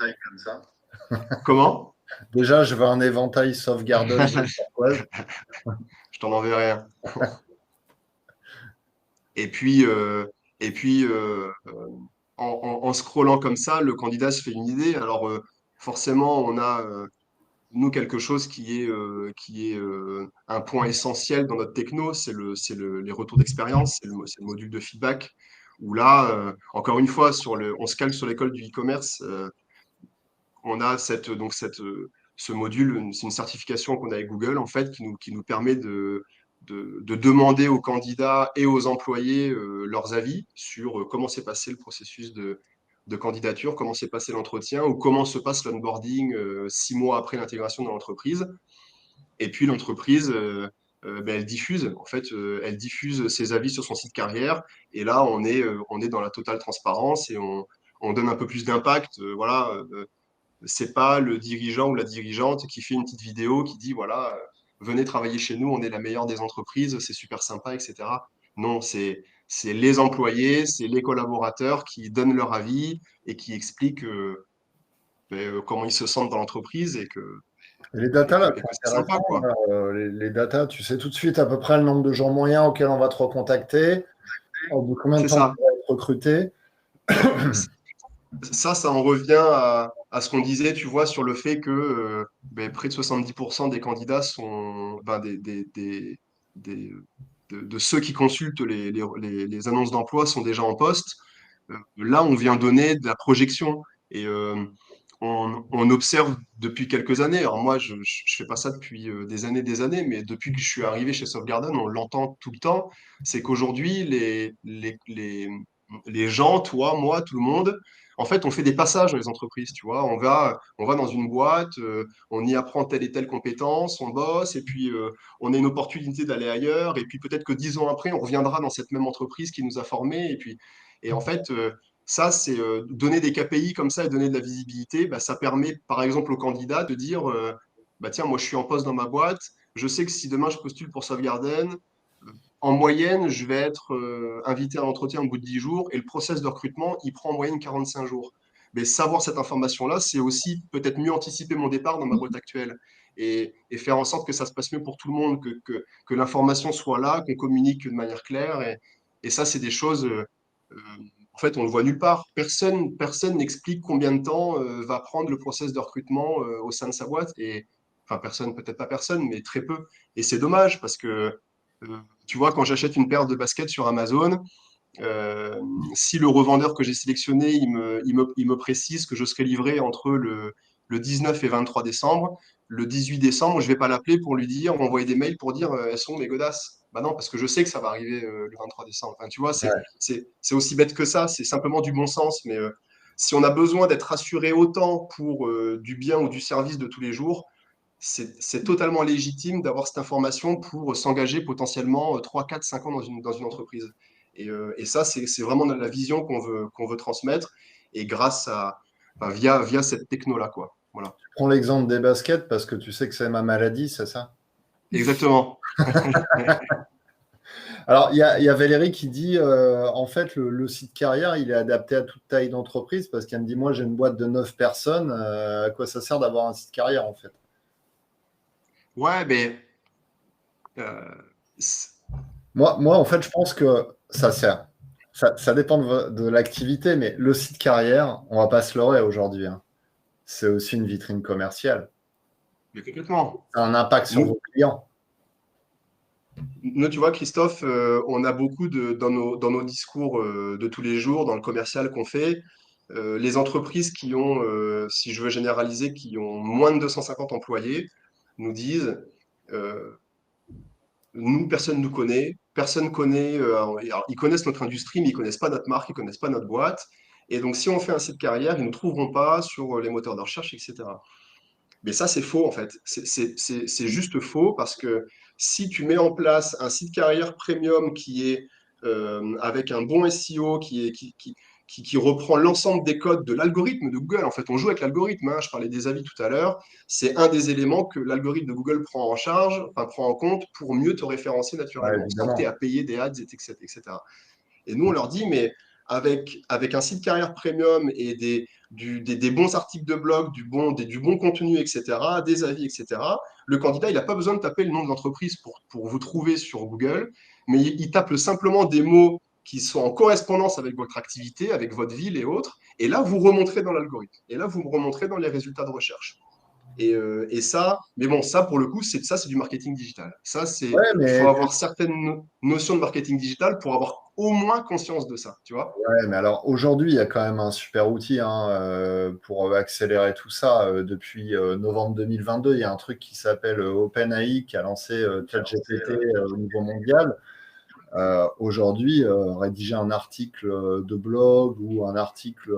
Speaker 3: comment?
Speaker 1: Déjà, je veux un éventail Softgarden.
Speaker 3: Je t'en enverrai un. Et puis, en scrollant comme ça, le candidat se fait une idée. Alors, forcément, on a, nous, quelque chose qui est un point essentiel dans notre techno, les retours d'expérience, c'est le module de feedback, où là, encore une fois, on se calque sur l'école du e-commerce. On a ce module, c'est une certification qu'on a avec Google, en fait, qui nous permet de demander aux candidats et aux employés leurs avis sur comment s'est passé le processus de candidature, comment s'est passé l'entretien ou comment se passe l'onboarding 6 mois après l'intégration dans l'entreprise. Et puis l'entreprise, ben, elle diffuse ses avis sur son site carrière. Et là, on est dans la totale transparence et on donne un peu plus d'impact. Voilà, c'est pas le dirigeant ou la dirigeante qui fait une petite vidéo qui dit voilà, venez travailler chez nous, on est la meilleure des entreprises, c'est super sympa, etc. Non, c'est les employés, c'est les collaborateurs qui donnent leur avis et qui expliquent comment ils se sentent dans l'entreprise
Speaker 1: Et les datas, là,
Speaker 3: et
Speaker 1: c'est
Speaker 3: que c'est sympa,
Speaker 1: intéressant.
Speaker 3: quoi.
Speaker 1: Là, les datas, tu sais tout de suite à peu près le nombre de jours moyens auxquels on va te recontacter, au bout de combien de
Speaker 3: C'est
Speaker 1: temps tu
Speaker 3: ça.
Speaker 1: vas être recruté.
Speaker 3: Ça en revient à ce qu'on disait, tu vois, sur le fait que près de 70% des candidats sont ben, des- de ceux qui consultent les annonces d'emploi sont déjà en poste. Là, on vient donner de la projection et on observe depuis quelques années. Alors moi, je ne fais pas ça depuis des années, mais depuis que je suis arrivé chez Softgarden, on l'entend tout le temps. C'est qu'aujourd'hui, les gens, toi, moi, tout le monde, en fait, on fait des passages dans les entreprises, tu vois. On va dans une boîte, on y apprend telle et telle compétence, on bosse, et puis on a une opportunité d'aller ailleurs, et puis peut-être que 10 ans après, on reviendra dans cette même entreprise qui nous a formés, et en fait, ça, c'est donner des KPI comme ça et donner de la visibilité, bah, ça permet, par exemple, au candidat de dire, bah, tiens, moi, je suis en poste dans ma boîte, je sais que si demain je postule pour Softgarden, en moyenne, je vais être invité à l'entretien au bout de 10 jours et le process de recrutement, il prend en moyenne 45 jours. Mais savoir cette information-là, c'est aussi peut-être mieux anticiper mon départ dans ma boîte actuelle et faire en sorte que ça se passe mieux pour tout le monde, que l'information soit là, qu'on communique de manière claire. Et ça, c'est des choses, en fait, on le voit nulle part. Personne n'explique combien de temps va prendre le process de recrutement au sein de sa boîte. Et, enfin, personne, peut-être pas personne, mais très peu. Et c'est dommage parce que tu vois, quand j'achète une paire de baskets sur Amazon, euh, si le revendeur que j'ai sélectionné, il me précise que je serai livré entre le 19 et 23 décembre, le 18 décembre, je ne vais pas l'appeler pour lui dire, ou envoyer des mails pour dire elles sont mes godasses. Bah non, parce que je sais que ça va arriver le 23 décembre. Enfin, tu vois, c'est aussi bête que ça, c'est simplement du bon sens. Mais si on a besoin d'être rassuré autant pour du bien ou du service de tous les jours, c'est totalement légitime d'avoir cette information pour s'engager potentiellement 3, 4, 5 ans dans une entreprise. Et ça, c'est vraiment la vision qu'on veut transmettre et enfin, via cette techno-là, quoi. Voilà.
Speaker 1: Prends l'exemple des baskets parce que tu sais que c'est ma maladie, c'est ça?
Speaker 3: Exactement.
Speaker 1: Alors, il y a Valérie qui dit, en fait, le site carrière, il est adapté à toute taille d'entreprise parce qu'elle me dit, moi, j'ai une boîte de 9 personnes, à quoi ça sert d'avoir un site carrière, en fait?
Speaker 3: Ouais, mais euh, c'est-
Speaker 1: Moi, en fait, je pense que ça sert. Ça dépend de l'activité, mais le site carrière, on va pas se leurrer aujourd'hui, hein. C'est aussi une vitrine commerciale.
Speaker 3: mais complètement.
Speaker 1: Ça a un impact sur
Speaker 3: Nous,
Speaker 1: vos clients.
Speaker 3: tu vois, Christophe, on a beaucoup dans nos discours de tous les jours, dans le commercial qu'on fait, les entreprises qui ont, si je veux généraliser, qui ont moins de 250 employés, nous disent, euh, nous, personne ne nous connaît, personne connaît, alors, ils connaissent notre industrie, mais ils connaissent pas notre marque, ils connaissent pas notre boîte. Et donc, si on fait un site carrière, ils ne nous trouveront pas sur les moteurs de recherche, etc. Mais ça, c'est faux, en fait. C'est juste faux parce que si tu mets en place un site carrière premium qui est avec un bon SEO, qui reprend l'ensemble des codes de l'algorithme de Google, en fait, on joue avec l'algorithme, hein, je parlais des avis tout à l'heure, c'est un des éléments que l'algorithme de Google prend en charge, enfin, prend en compte pour mieux te référencer
Speaker 1: Ouais,
Speaker 3: naturellement, sans que tu aies
Speaker 1: évidemment.
Speaker 3: à payer des ads, etc. Et nous, on leur dit, mais avec un site carrière premium et des bons articles de blog, du bon contenu, etc., des avis, etc., le candidat, il n'a pas besoin de taper le nom de l'entreprise pour vous trouver sur Google, mais il tape simplement des mots qui sont en correspondance avec votre activité, avec votre ville et autres. Et là, vous remonterez dans l'algorithme. Et là, vous remonterez dans les résultats de recherche. Et ça, mais bon, ça pour le coup, c'est du marketing digital. Ça,
Speaker 1: Ouais,
Speaker 3: il faut
Speaker 1: mais
Speaker 3: avoir certaines notions de marketing digital pour avoir au moins conscience de ça, tu vois?
Speaker 1: Ouais, mais alors aujourd'hui, il y a quand même un super outil hein, pour accélérer tout ça. Depuis novembre 2022, il y a un truc qui s'appelle OpenAI qui a lancé ChatGPT au niveau mondial. Aujourd'hui, rédiger un article de blog ou un article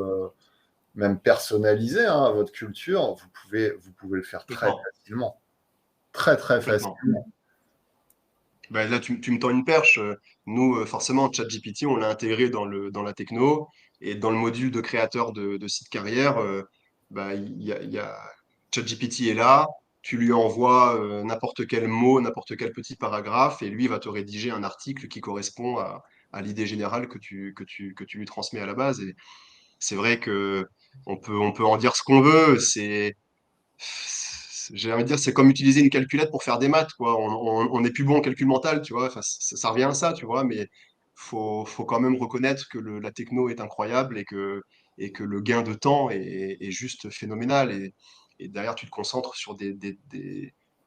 Speaker 1: même personnalisé hein, à votre culture, vous pouvez le faire très
Speaker 3: Complètement,
Speaker 1: facilement. Très, très
Speaker 3: complètement.
Speaker 1: facilement.
Speaker 3: Ben là, tu me tends une perche. Nous, forcément, ChatGPT, on l'a intégré dans la techno et dans le module de créateur de site carrière. Ben, ChatGPT est là. Tu lui envoies n'importe quel mot, n'importe quel petit paragraphe et lui va te rédiger un article qui correspond à l'idée générale que tu lui transmets à la base. Et c'est vrai que on peut en dire ce qu'on veut. J'ai envie de dire, c'est comme utiliser une calculette pour faire des maths, quoi. On n'est plus bon en calcul mental, tu vois. Enfin, ça revient à ça, tu vois. Mais faut quand même reconnaître que la techno est incroyable et que le gain de temps est juste phénoménal. Et derrière, tu te concentres sur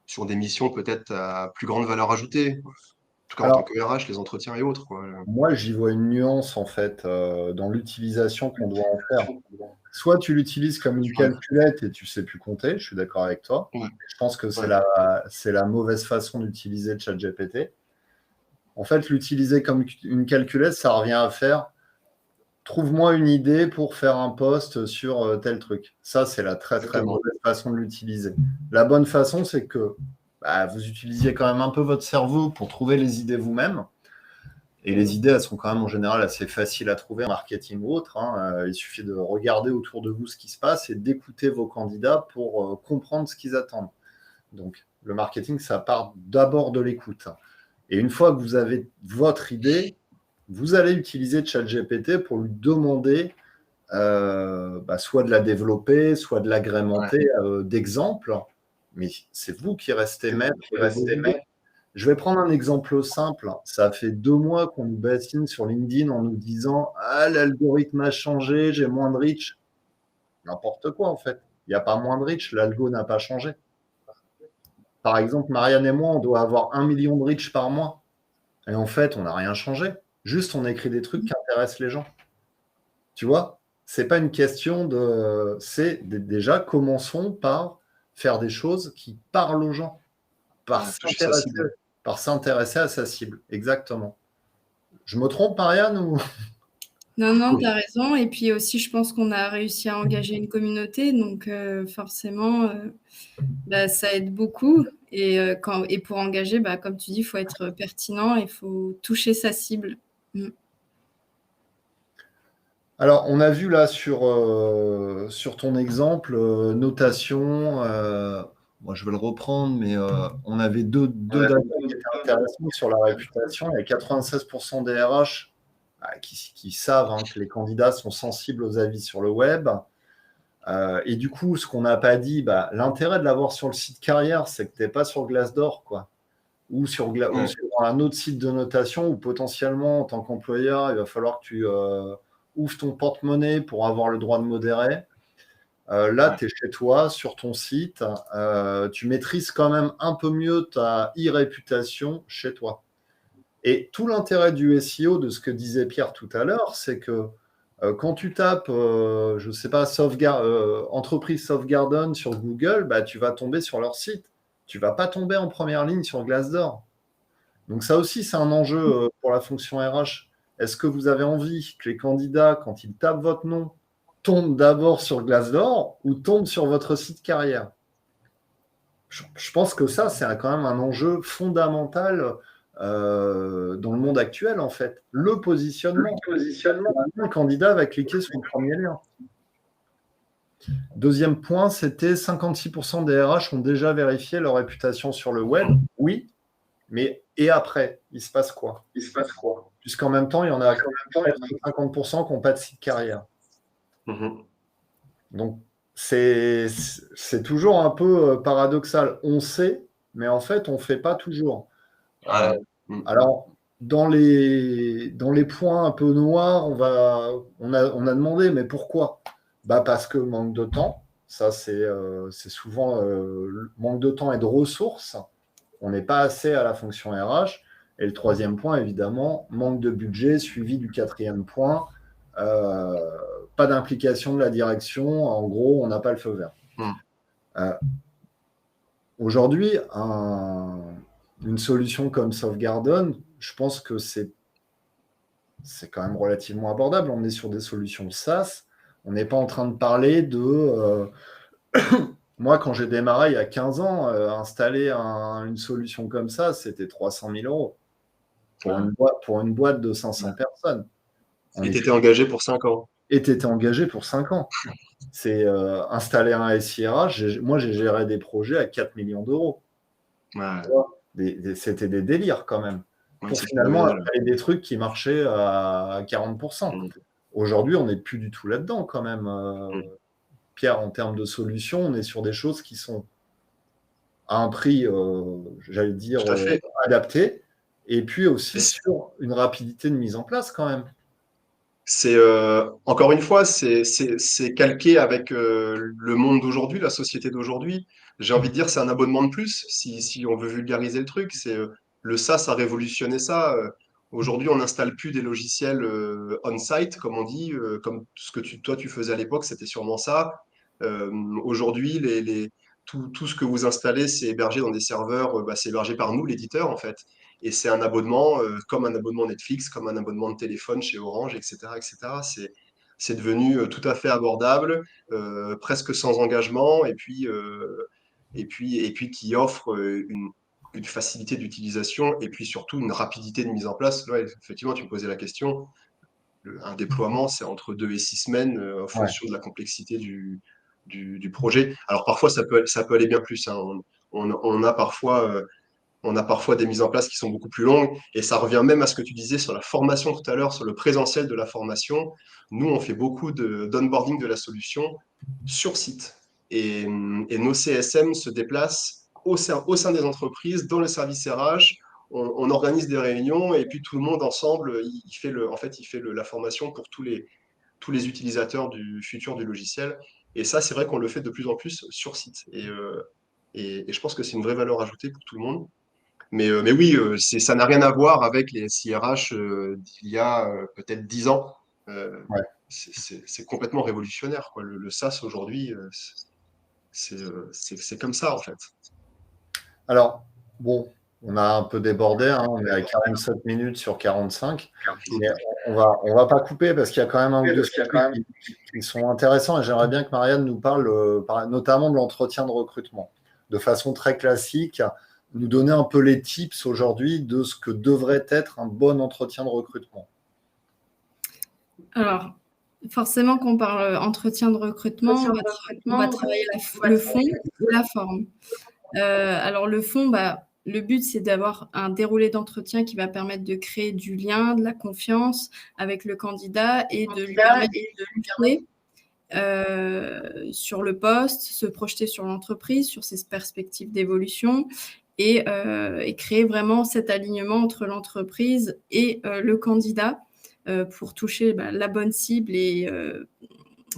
Speaker 3: sur des missions peut-être à plus grande valeur ajoutée. En tout cas, en tant
Speaker 1: Alors,
Speaker 3: que RH, les entretiens et autres, quoi.
Speaker 1: moi, j'y vois une nuance en fait dans l'utilisation qu'on doit en faire. Soit tu l'utilises comme une
Speaker 3: Ouais,
Speaker 1: calculette et tu sais plus compter, je suis d'accord avec toi.
Speaker 3: ouais,
Speaker 1: Je pense que
Speaker 3: ouais,
Speaker 1: c'est la mauvaise façon d'utiliser ChatGPT. En fait, l'utiliser comme une calculette, ça revient à faire trouve-moi une idée pour faire un post sur tel truc. Ça, c'est la très très
Speaker 3: exactement.
Speaker 1: mauvaise façon de l'utiliser. La bonne façon, c'est que bah, vous utilisiez quand même un peu votre cerveau pour trouver les idées vous-même. Et les idées, elles sont quand même en général assez faciles à trouver en marketing ou autre. Hein. Il suffit de regarder autour de vous ce qui se passe et d'écouter vos candidats pour comprendre ce qu'ils attendent. Donc, le marketing, ça part d'abord de l'écoute. Et une fois que vous avez votre idée, vous allez utiliser ChatGPT pour lui demander bah, soit de la développer, soit de
Speaker 3: Ouais.
Speaker 1: l'agrémenter d'exemples. Mais c'est vous qui restez maître de vos idées. Je vais prendre un exemple simple. Ça fait 2 mois qu'on nous bassine sur LinkedIn en nous disant ah, l'algorithme a changé, j'ai moins de reach. N'importe quoi en fait. Il n'y a pas moins de reach, l'algo n'a pas changé. Par exemple, Marianne et moi, on doit avoir 1 million de reach par mois. Et en fait, on n'a rien changé. Juste, on écrit des trucs qui intéressent les gens. Tu vois, c'est pas une question de. Déjà, commençons par faire des choses qui parlent aux gens, par
Speaker 3: Ouais, toucher sa
Speaker 1: s'intéresser,
Speaker 3: cible.
Speaker 1: par s'intéresser à sa cible. Exactement. Je me trompe, Marianne ou...
Speaker 2: Non, non, tu as raison. Et puis aussi, je pense qu'on a réussi à engager une communauté. Donc, forcément, bah, ça aide beaucoup. Et pour engager, bah, comme tu dis, il faut être pertinent, il faut toucher sa cible. Mm.
Speaker 1: Alors, on a vu là sur ton exemple, notation. Moi, je vais le reprendre, mais on avait deux datas qui étaient intéressantes sur la réputation. Il y a 96% des RH qui savent hein, que les candidats sont sensibles aux avis sur le web. Et du coup, ce qu'on n'a pas dit, bah, l'intérêt de l'avoir sur le site carrière, c'est que tu n'es pas sur Glassdoor, quoi. Ou ou
Speaker 3: Ouais,
Speaker 1: sur un autre site de notation où potentiellement, en tant qu'employeur, il va falloir que tu ouvres ton porte-monnaie pour avoir le droit de modérer. Là,
Speaker 3: ouais,
Speaker 1: tu es chez toi, sur ton site. Tu maîtrises quand même un peu mieux ta e-réputation chez toi. Et tout l'intérêt du SEO, de ce que disait Pierre tout à l'heure, c'est que quand tu tapes, je ne sais pas, entreprise Softgarden sur Google, bah, tu vas tomber sur leur site. Tu ne vas pas tomber en première ligne sur Glassdoor. Donc ça aussi, c'est un enjeu pour la fonction RH. Est-ce que vous avez envie que les candidats, quand ils tapent votre nom, tombent d'abord sur Glassdoor ou tombent sur votre site carrière? Je pense que ça, c'est quand même un enjeu fondamental dans le monde actuel, en fait. Le positionnement. Le candidat va cliquer sur le premier lien. Deuxième point, c'était 56% des RH ont déjà vérifié leur réputation sur le web. Oui, mais et après, il se passe quoi? Puisqu'en même temps, il y en a presque 50% qui n'ont pas de site carrière.
Speaker 3: mhm.
Speaker 1: Donc, c'est toujours un peu paradoxal. On sait, mais en fait, on ne fait pas toujours. Euh,
Speaker 3: Ouais. Mm.
Speaker 1: alors, dans les points un peu noirs, on a demandé, mais pourquoi? Parce que manque de temps. Ça, c'est souvent manque de temps et de ressources. On n'est pas assez à la fonction RH. Et le troisième point, évidemment, manque de budget, suivi du quatrième point, pas d'implication de la direction. En gros, on n'a pas le feu vert. Aujourd'hui, une solution comme Softgarden, je pense que c'est quand même relativement abordable. On est sur des solutions SaaS. On n'est pas en train de parler de... Moi, quand j'ai démarré il y a 15 ans, installer une solution comme ça, c'était 300 000 euros pour une boîte de 500 personnes.
Speaker 3: Et tu étais engagé pour 5 ans.
Speaker 1: Et tu étais engagé pour 5 ans. C'est installer un SIRH. Moi, j'ai géré des projets à 4 millions d'euros. C'était des délires quand même. Pour finalement installer des trucs qui marchaient à 40%. Aujourd'hui, on n'est plus du tout là-dedans quand même. Pierre, en termes de solutions, on est sur des choses qui sont à un prix, j'allais dire, adapté, et puis aussi sur une rapidité de mise en place quand même.
Speaker 3: C'est encore une fois, c'est calqué avec le monde d'aujourd'hui, la société d'aujourd'hui. J'ai envie de dire, c'est un abonnement de plus, si on veut vulgariser le truc. Le SaaS a révolutionné ça. Aujourd'hui, on n'installe plus des logiciels on-site, comme on dit, comme ce que toi tu faisais à l'époque, c'était sûrement ça. Aujourd'hui, tout ce que vous installez, c'est hébergé dans des serveurs, c'est hébergé par nous, l'éditeur, en fait. Et c'est un abonnement, comme un abonnement Netflix, comme un abonnement de téléphone chez Orange, etc., etc. C'est devenu tout à fait abordable, presque sans engagement, et puis qui offre une facilité d'utilisation, et puis surtout une rapidité de mise en place. Ouais, effectivement, tu me posais la question. Un déploiement, c'est entre 2 et 6 semaines en fonction de la complexité du projet. Alors parfois, ça peut aller bien plus. Hein. On a parfois des mises en place qui sont beaucoup plus longues. Et ça revient même à ce que tu disais sur la formation tout à l'heure, sur le présentiel de la formation. Nous, on fait beaucoup d'onboarding de la solution sur site. Et nos CSM se déplacent au sein des entreprises, dans le service RH. On organise des réunions et puis tout le monde ensemble, il fait la formation pour tous les utilisateurs du futur du logiciel. Et ça, c'est vrai qu'on le fait de plus en plus sur site. Et je pense que c'est une vraie valeur ajoutée pour tout le monde. Mais oui, ça n'a rien à voir avec les SIRH d'il y a peut-être 10 ans. C'est complètement révolutionnaire, quoi. Le SaaS aujourd'hui, c'est comme ça, en fait.
Speaker 1: Alors, bon, on a un peu débordé, hein, on est à 47 minutes sur 45. Mais on va pas couper parce qu'il y a quand même un ou deux trucs qui sont intéressants et j'aimerais bien que Marianne nous parle notamment de l'entretien de recrutement. De façon très classique, nous donner un peu les tips aujourd'hui de ce que devrait être un bon entretien de recrutement.
Speaker 2: Alors, forcément, quand on parle entretien de recrutement, on va travailler le fond ou la forme. Alors, le fond, le but, c'est d'avoir un déroulé d'entretien qui va permettre de créer du lien, de la confiance avec le candidat et de lui permettre de lui sur le poste, se projeter sur l'entreprise, sur ses perspectives d'évolution et créer vraiment cet alignement entre l'entreprise et le candidat pour toucher la bonne cible et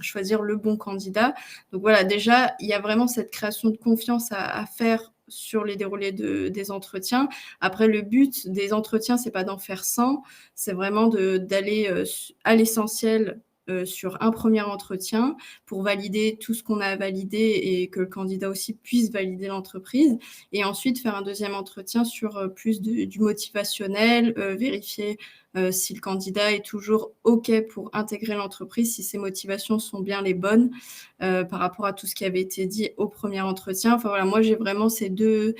Speaker 2: choisir le bon candidat. Donc voilà, déjà, il y a vraiment cette création de confiance à faire sur les déroulés des entretiens. Après, le but des entretiens, c'est pas d'en faire 100, c'est vraiment d'aller à l'essentiel sur un premier entretien pour valider tout ce qu'on a validé et que le candidat aussi puisse valider l'entreprise. Et ensuite, faire un deuxième entretien sur plus du motivationnel, vérifier si le candidat est toujours OK pour intégrer l'entreprise, si ses motivations sont bien les bonnes par rapport à tout ce qui avait été dit au premier entretien. Enfin voilà, moi j'ai vraiment ces deux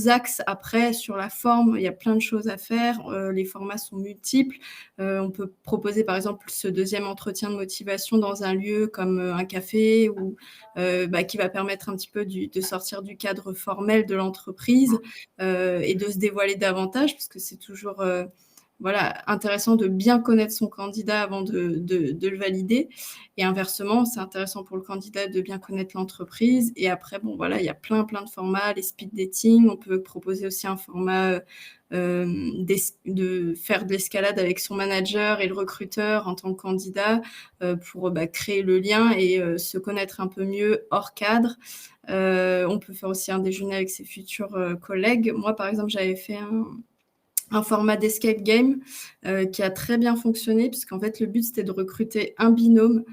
Speaker 2: axes. Après, sur la forme, il y a plein de choses à faire. Les formats sont multiples. On peut proposer par exemple ce deuxième entretien de motivation dans un lieu comme un café ou qui va permettre un petit peu de sortir du cadre formel de l'entreprise et de se dévoiler davantage parce que c'est toujours voilà, intéressant de bien connaître son candidat avant de le valider. Et inversement, c'est intéressant pour le candidat de bien connaître l'entreprise. Et après, bon, voilà, il y a plein de formats, les speed dating. On peut proposer aussi un format de faire de l'escalade avec son manager et le recruteur en tant que candidat pour créer le lien et se connaître un peu mieux hors cadre. On peut faire aussi un déjeuner avec ses futurs collègues. Moi, par exemple, j'avais fait un format d'escape game qui a très bien fonctionné, puisqu'en fait, le but, c'était de recruter un binôme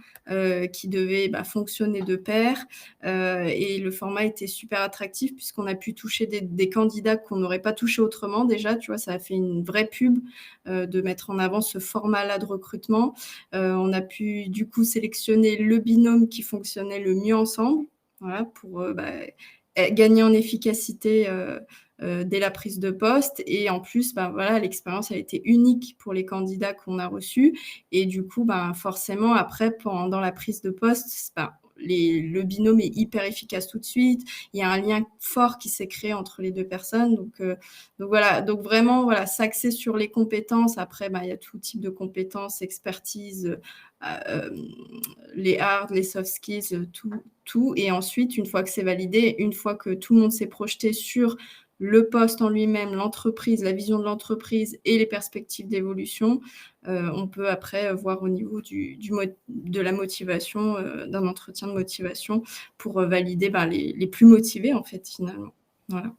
Speaker 2: qui devait fonctionner de pair. Et le format était super attractif, puisqu'on a pu toucher des candidats qu'on n'aurait pas touché autrement déjà. Tu vois, ça a fait une vraie pub de mettre en avant ce format-là de recrutement. On a pu, du coup, sélectionner le binôme qui fonctionnait le mieux ensemble, voilà, pour gagner en efficacité dès la prise de poste. Et en plus, voilà, l'expérience a été unique pour les candidats qu'on a reçus. Et du coup, forcément, après, pendant la prise de poste, le binôme est hyper efficace tout de suite. Il y a un lien fort qui s'est créé entre les deux personnes. Donc voilà. Donc vraiment, voilà, s'axer sur les compétences. Après, il y a tout type de compétences, expertise, les hard, les soft skills, tout. Et ensuite, une fois que c'est validé, une fois que tout le monde s'est projeté sur le poste en lui-même, l'entreprise, la vision de l'entreprise et les perspectives d'évolution, on peut après voir au niveau de la motivation, d'un entretien de motivation pour valider les plus motivés, en fait, finalement. Voilà.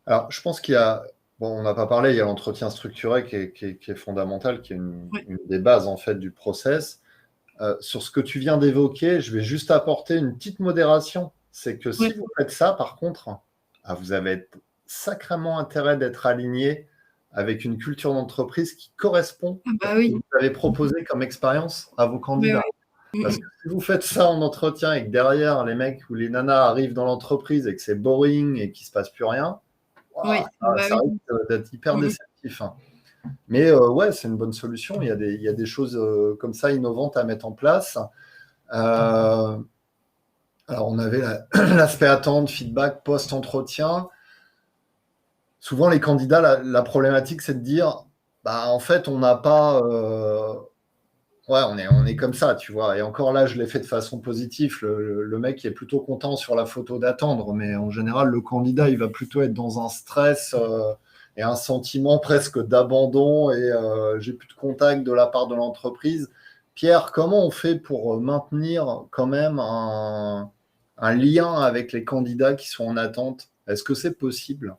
Speaker 1: Alors, je pense qu'il y a, on n'a pas parlé, il y a l'entretien structuré qui est fondamental, qui est une des bases, en fait, du process. Sur ce que tu viens d'évoquer, je vais juste apporter une petite modération. C'est que si vous faites ça, par contre, vous avez sacrément intérêt d'être aligné avec une culture d'entreprise qui correspond à ce que vous avez proposé comme expérience à vos candidats. Parce que si vous faites ça en entretien et que derrière, les mecs ou les nanas arrivent dans l'entreprise et que c'est boring et qu'il ne se passe plus rien, ça risque d'être hyper déceptif. Mais c'est une bonne solution. Il y a des choses comme ça innovantes à mettre en place. Alors, on avait l'aspect attente, feedback, post-entretien. Souvent, les candidats, la problématique, c'est de dire, en fait, on n'a pas... on est comme ça, tu vois. Et encore là, je l'ai fait de façon positive. Le mec est plutôt content sur la photo d'attendre. Mais en général, le candidat, il va plutôt être dans un stress et un sentiment presque d'abandon et j'ai plus de contact de la part de l'entreprise. Pierre, comment on fait pour maintenir quand même un lien avec les candidats qui sont en attente? Est-ce que c'est possible?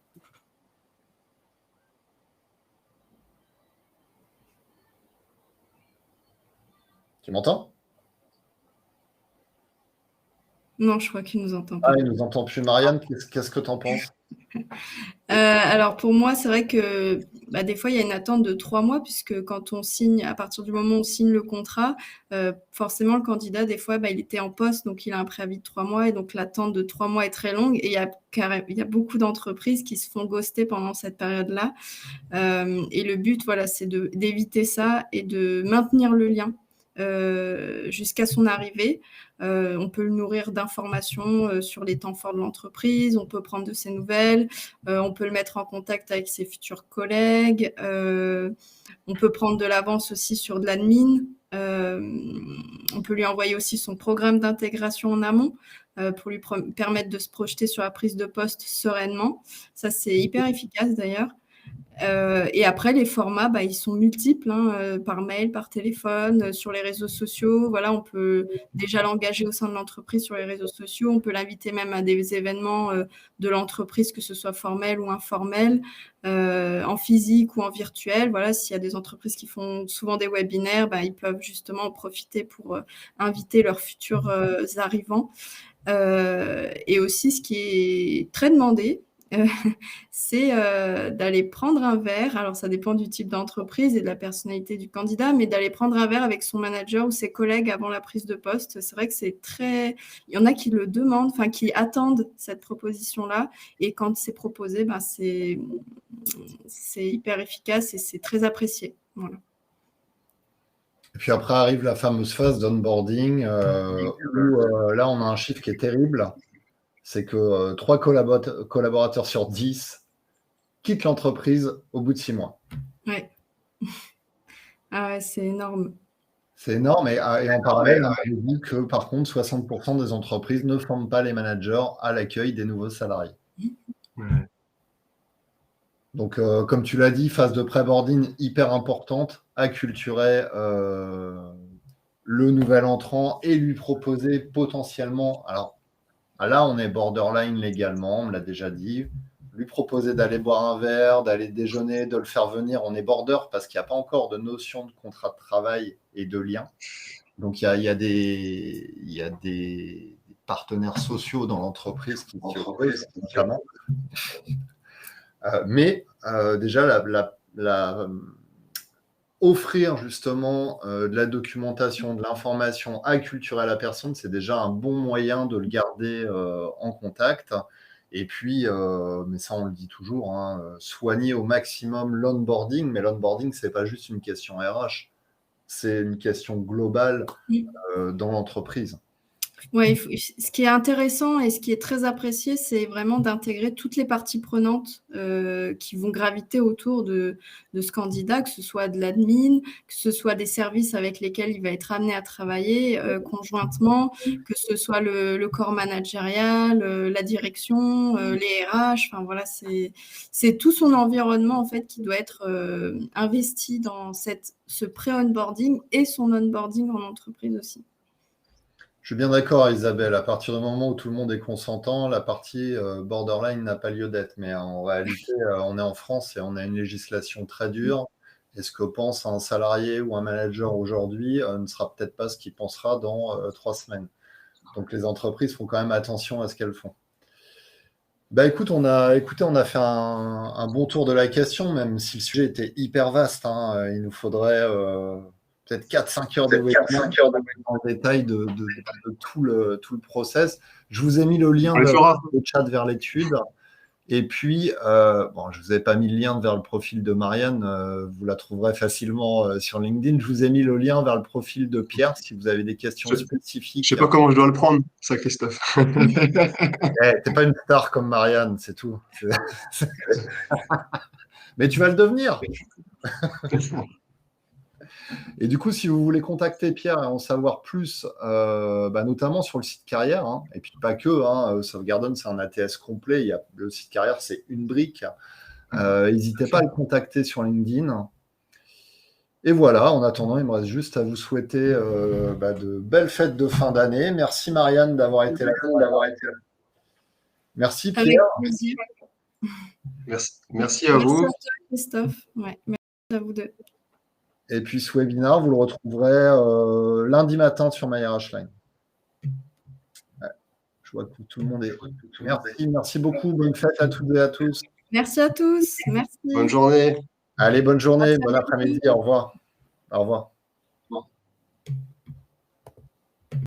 Speaker 1: Tu m'entends?
Speaker 2: Non, je crois qu'il nous entend pas.
Speaker 1: Il nous entend plus. Marianne, qu'est-ce que tu en penses?
Speaker 2: Alors pour moi, c'est vrai que des fois, il y a une attente de 3 mois, puisque quand on signe, à partir du moment où on signe le contrat, forcément, le candidat, des fois, il était en poste, donc il a un préavis de 3 mois, et donc l'attente de 3 mois est très longue. Et il y a beaucoup d'entreprises qui se font ghoster pendant cette période-là. Et le but, voilà, c'est d'éviter ça et de maintenir le lien jusqu'à son arrivée. On peut le nourrir d'informations sur les temps forts de l'entreprise, on peut prendre de ses nouvelles, on peut le mettre en contact avec ses futurs collègues, on peut prendre de l'avance aussi sur de l'admin, on peut lui envoyer aussi son programme d'intégration en amont pour lui permettre de se projeter sur la prise de poste sereinement. Ça, c'est hyper efficace d'ailleurs. Et après, les formats, ils sont multiples, par mail, par téléphone, sur les réseaux sociaux. Voilà, on peut déjà l'engager au sein de l'entreprise sur les réseaux sociaux. On peut l'inviter même à des événements de l'entreprise, que ce soit formel ou informel, en physique ou en virtuel. Voilà, s'il y a des entreprises qui font souvent des webinaires, ils peuvent justement en profiter pour inviter leurs futurs arrivants. Et aussi, ce qui est très demandé, c'est d'aller prendre un verre. Alors, ça dépend du type d'entreprise et de la personnalité du candidat, mais d'aller prendre un verre avec son manager ou ses collègues avant la prise de poste. C'est vrai que c'est très... Il y en a qui le demandent, qui attendent cette proposition-là. Et quand c'est proposé, c'est hyper efficace et c'est très apprécié. Voilà.
Speaker 1: Et puis après arrive la fameuse phase d'onboarding où là, on a un chiffre qui est terrible. C'est que 3 collaborateurs sur 10 quittent l'entreprise au bout de 6 mois.
Speaker 2: Ouais. Ah ouais, c'est énorme.
Speaker 1: C'est énorme. Et en parallèle, on avait dit que par contre, 60% des entreprises ne forment pas les managers à l'accueil des nouveaux salariés.
Speaker 3: Ouais.
Speaker 1: Donc, comme tu l'as dit, phase de pré-boarding hyper importante, acculturer le nouvel entrant et lui proposer potentiellement, alors là, on est borderline légalement, on me l'a déjà dit, lui proposer d'aller boire un verre, d'aller déjeuner, de le faire venir, on est border parce qu'il n'y a pas encore de notion de contrat de travail et de lien. Donc, il y a des partenaires sociaux dans l'entreprise qui s'y opposent, notamment. Mais déjà, offrir justement de la documentation, de l'information, acculturer la personne, c'est déjà un bon moyen de le garder en contact. Et puis, mais ça on le dit toujours, hein, soigner au maximum l'onboarding, mais l'onboarding, ce n'est pas juste une question RH, c'est une question globale dans l'entreprise.
Speaker 2: Ouais, ce qui est intéressant et ce qui est très apprécié, c'est vraiment d'intégrer toutes les parties prenantes qui vont graviter autour de ce candidat, que ce soit de l'admin, que ce soit des services avec lesquels il va être amené à travailler conjointement, que ce soit le corps managérial, la direction, les RH, enfin voilà, c'est tout son environnement en fait qui doit être investi dans ce pré-onboarding et son onboarding en entreprise aussi.
Speaker 1: Je suis bien d'accord, Isabelle. À partir du moment où tout le monde est consentant, la partie borderline n'a pas lieu d'être. Mais en réalité, on est en France et on a une législation très dure. Et ce que pense un salarié ou un manager aujourd'hui ne sera peut-être pas ce qu'il pensera dans 3 semaines. Donc les entreprises font quand même attention à ce qu'elles font. Bah écoute, on a fait un bon tour de la question, même si le sujet était hyper vaste, hein. Il nous faudrait peut-être 4-5 heures de webinaire en détail de tout le process. Je vous ai mis le lien vers le chat vers l'étude. Et puis, bon, je ne vous ai pas mis le lien vers le profil de Marianne, vous la trouverez facilement sur LinkedIn. Je vous ai mis le lien vers le profil de Pierre si vous avez des questions spécifiques.
Speaker 3: Je ne sais pas comment je dois le prendre, ça, Christophe.
Speaker 1: T'es pas une star comme Marianne, c'est tout. Mais tu vas le devenir. Et du coup, si vous voulez contacter Pierre et en savoir plus, notamment sur le site carrière, hein, et puis pas que, Sauvegarden, c'est un ATS complet. Le site carrière, c'est une brique. N'hésitez pas à le contacter sur LinkedIn. Et voilà, en attendant, il me reste juste à vous souhaiter de belles fêtes de fin d'année. Merci Marianne d'avoir été là. Merci Pierre.
Speaker 3: Merci à vous.
Speaker 2: Merci à toi, Christophe. Ouais, merci à vous deux.
Speaker 1: Et puis ce webinaire, vous le retrouverez lundi matin sur MyRHline. Ouais, je vois que tout le monde est. Merci beaucoup. Bonne fête à toutes et à tous.
Speaker 2: Merci à tous. Merci.
Speaker 3: Bonne journée.
Speaker 1: Allez, bonne journée, bon après-midi. Au revoir. Au revoir.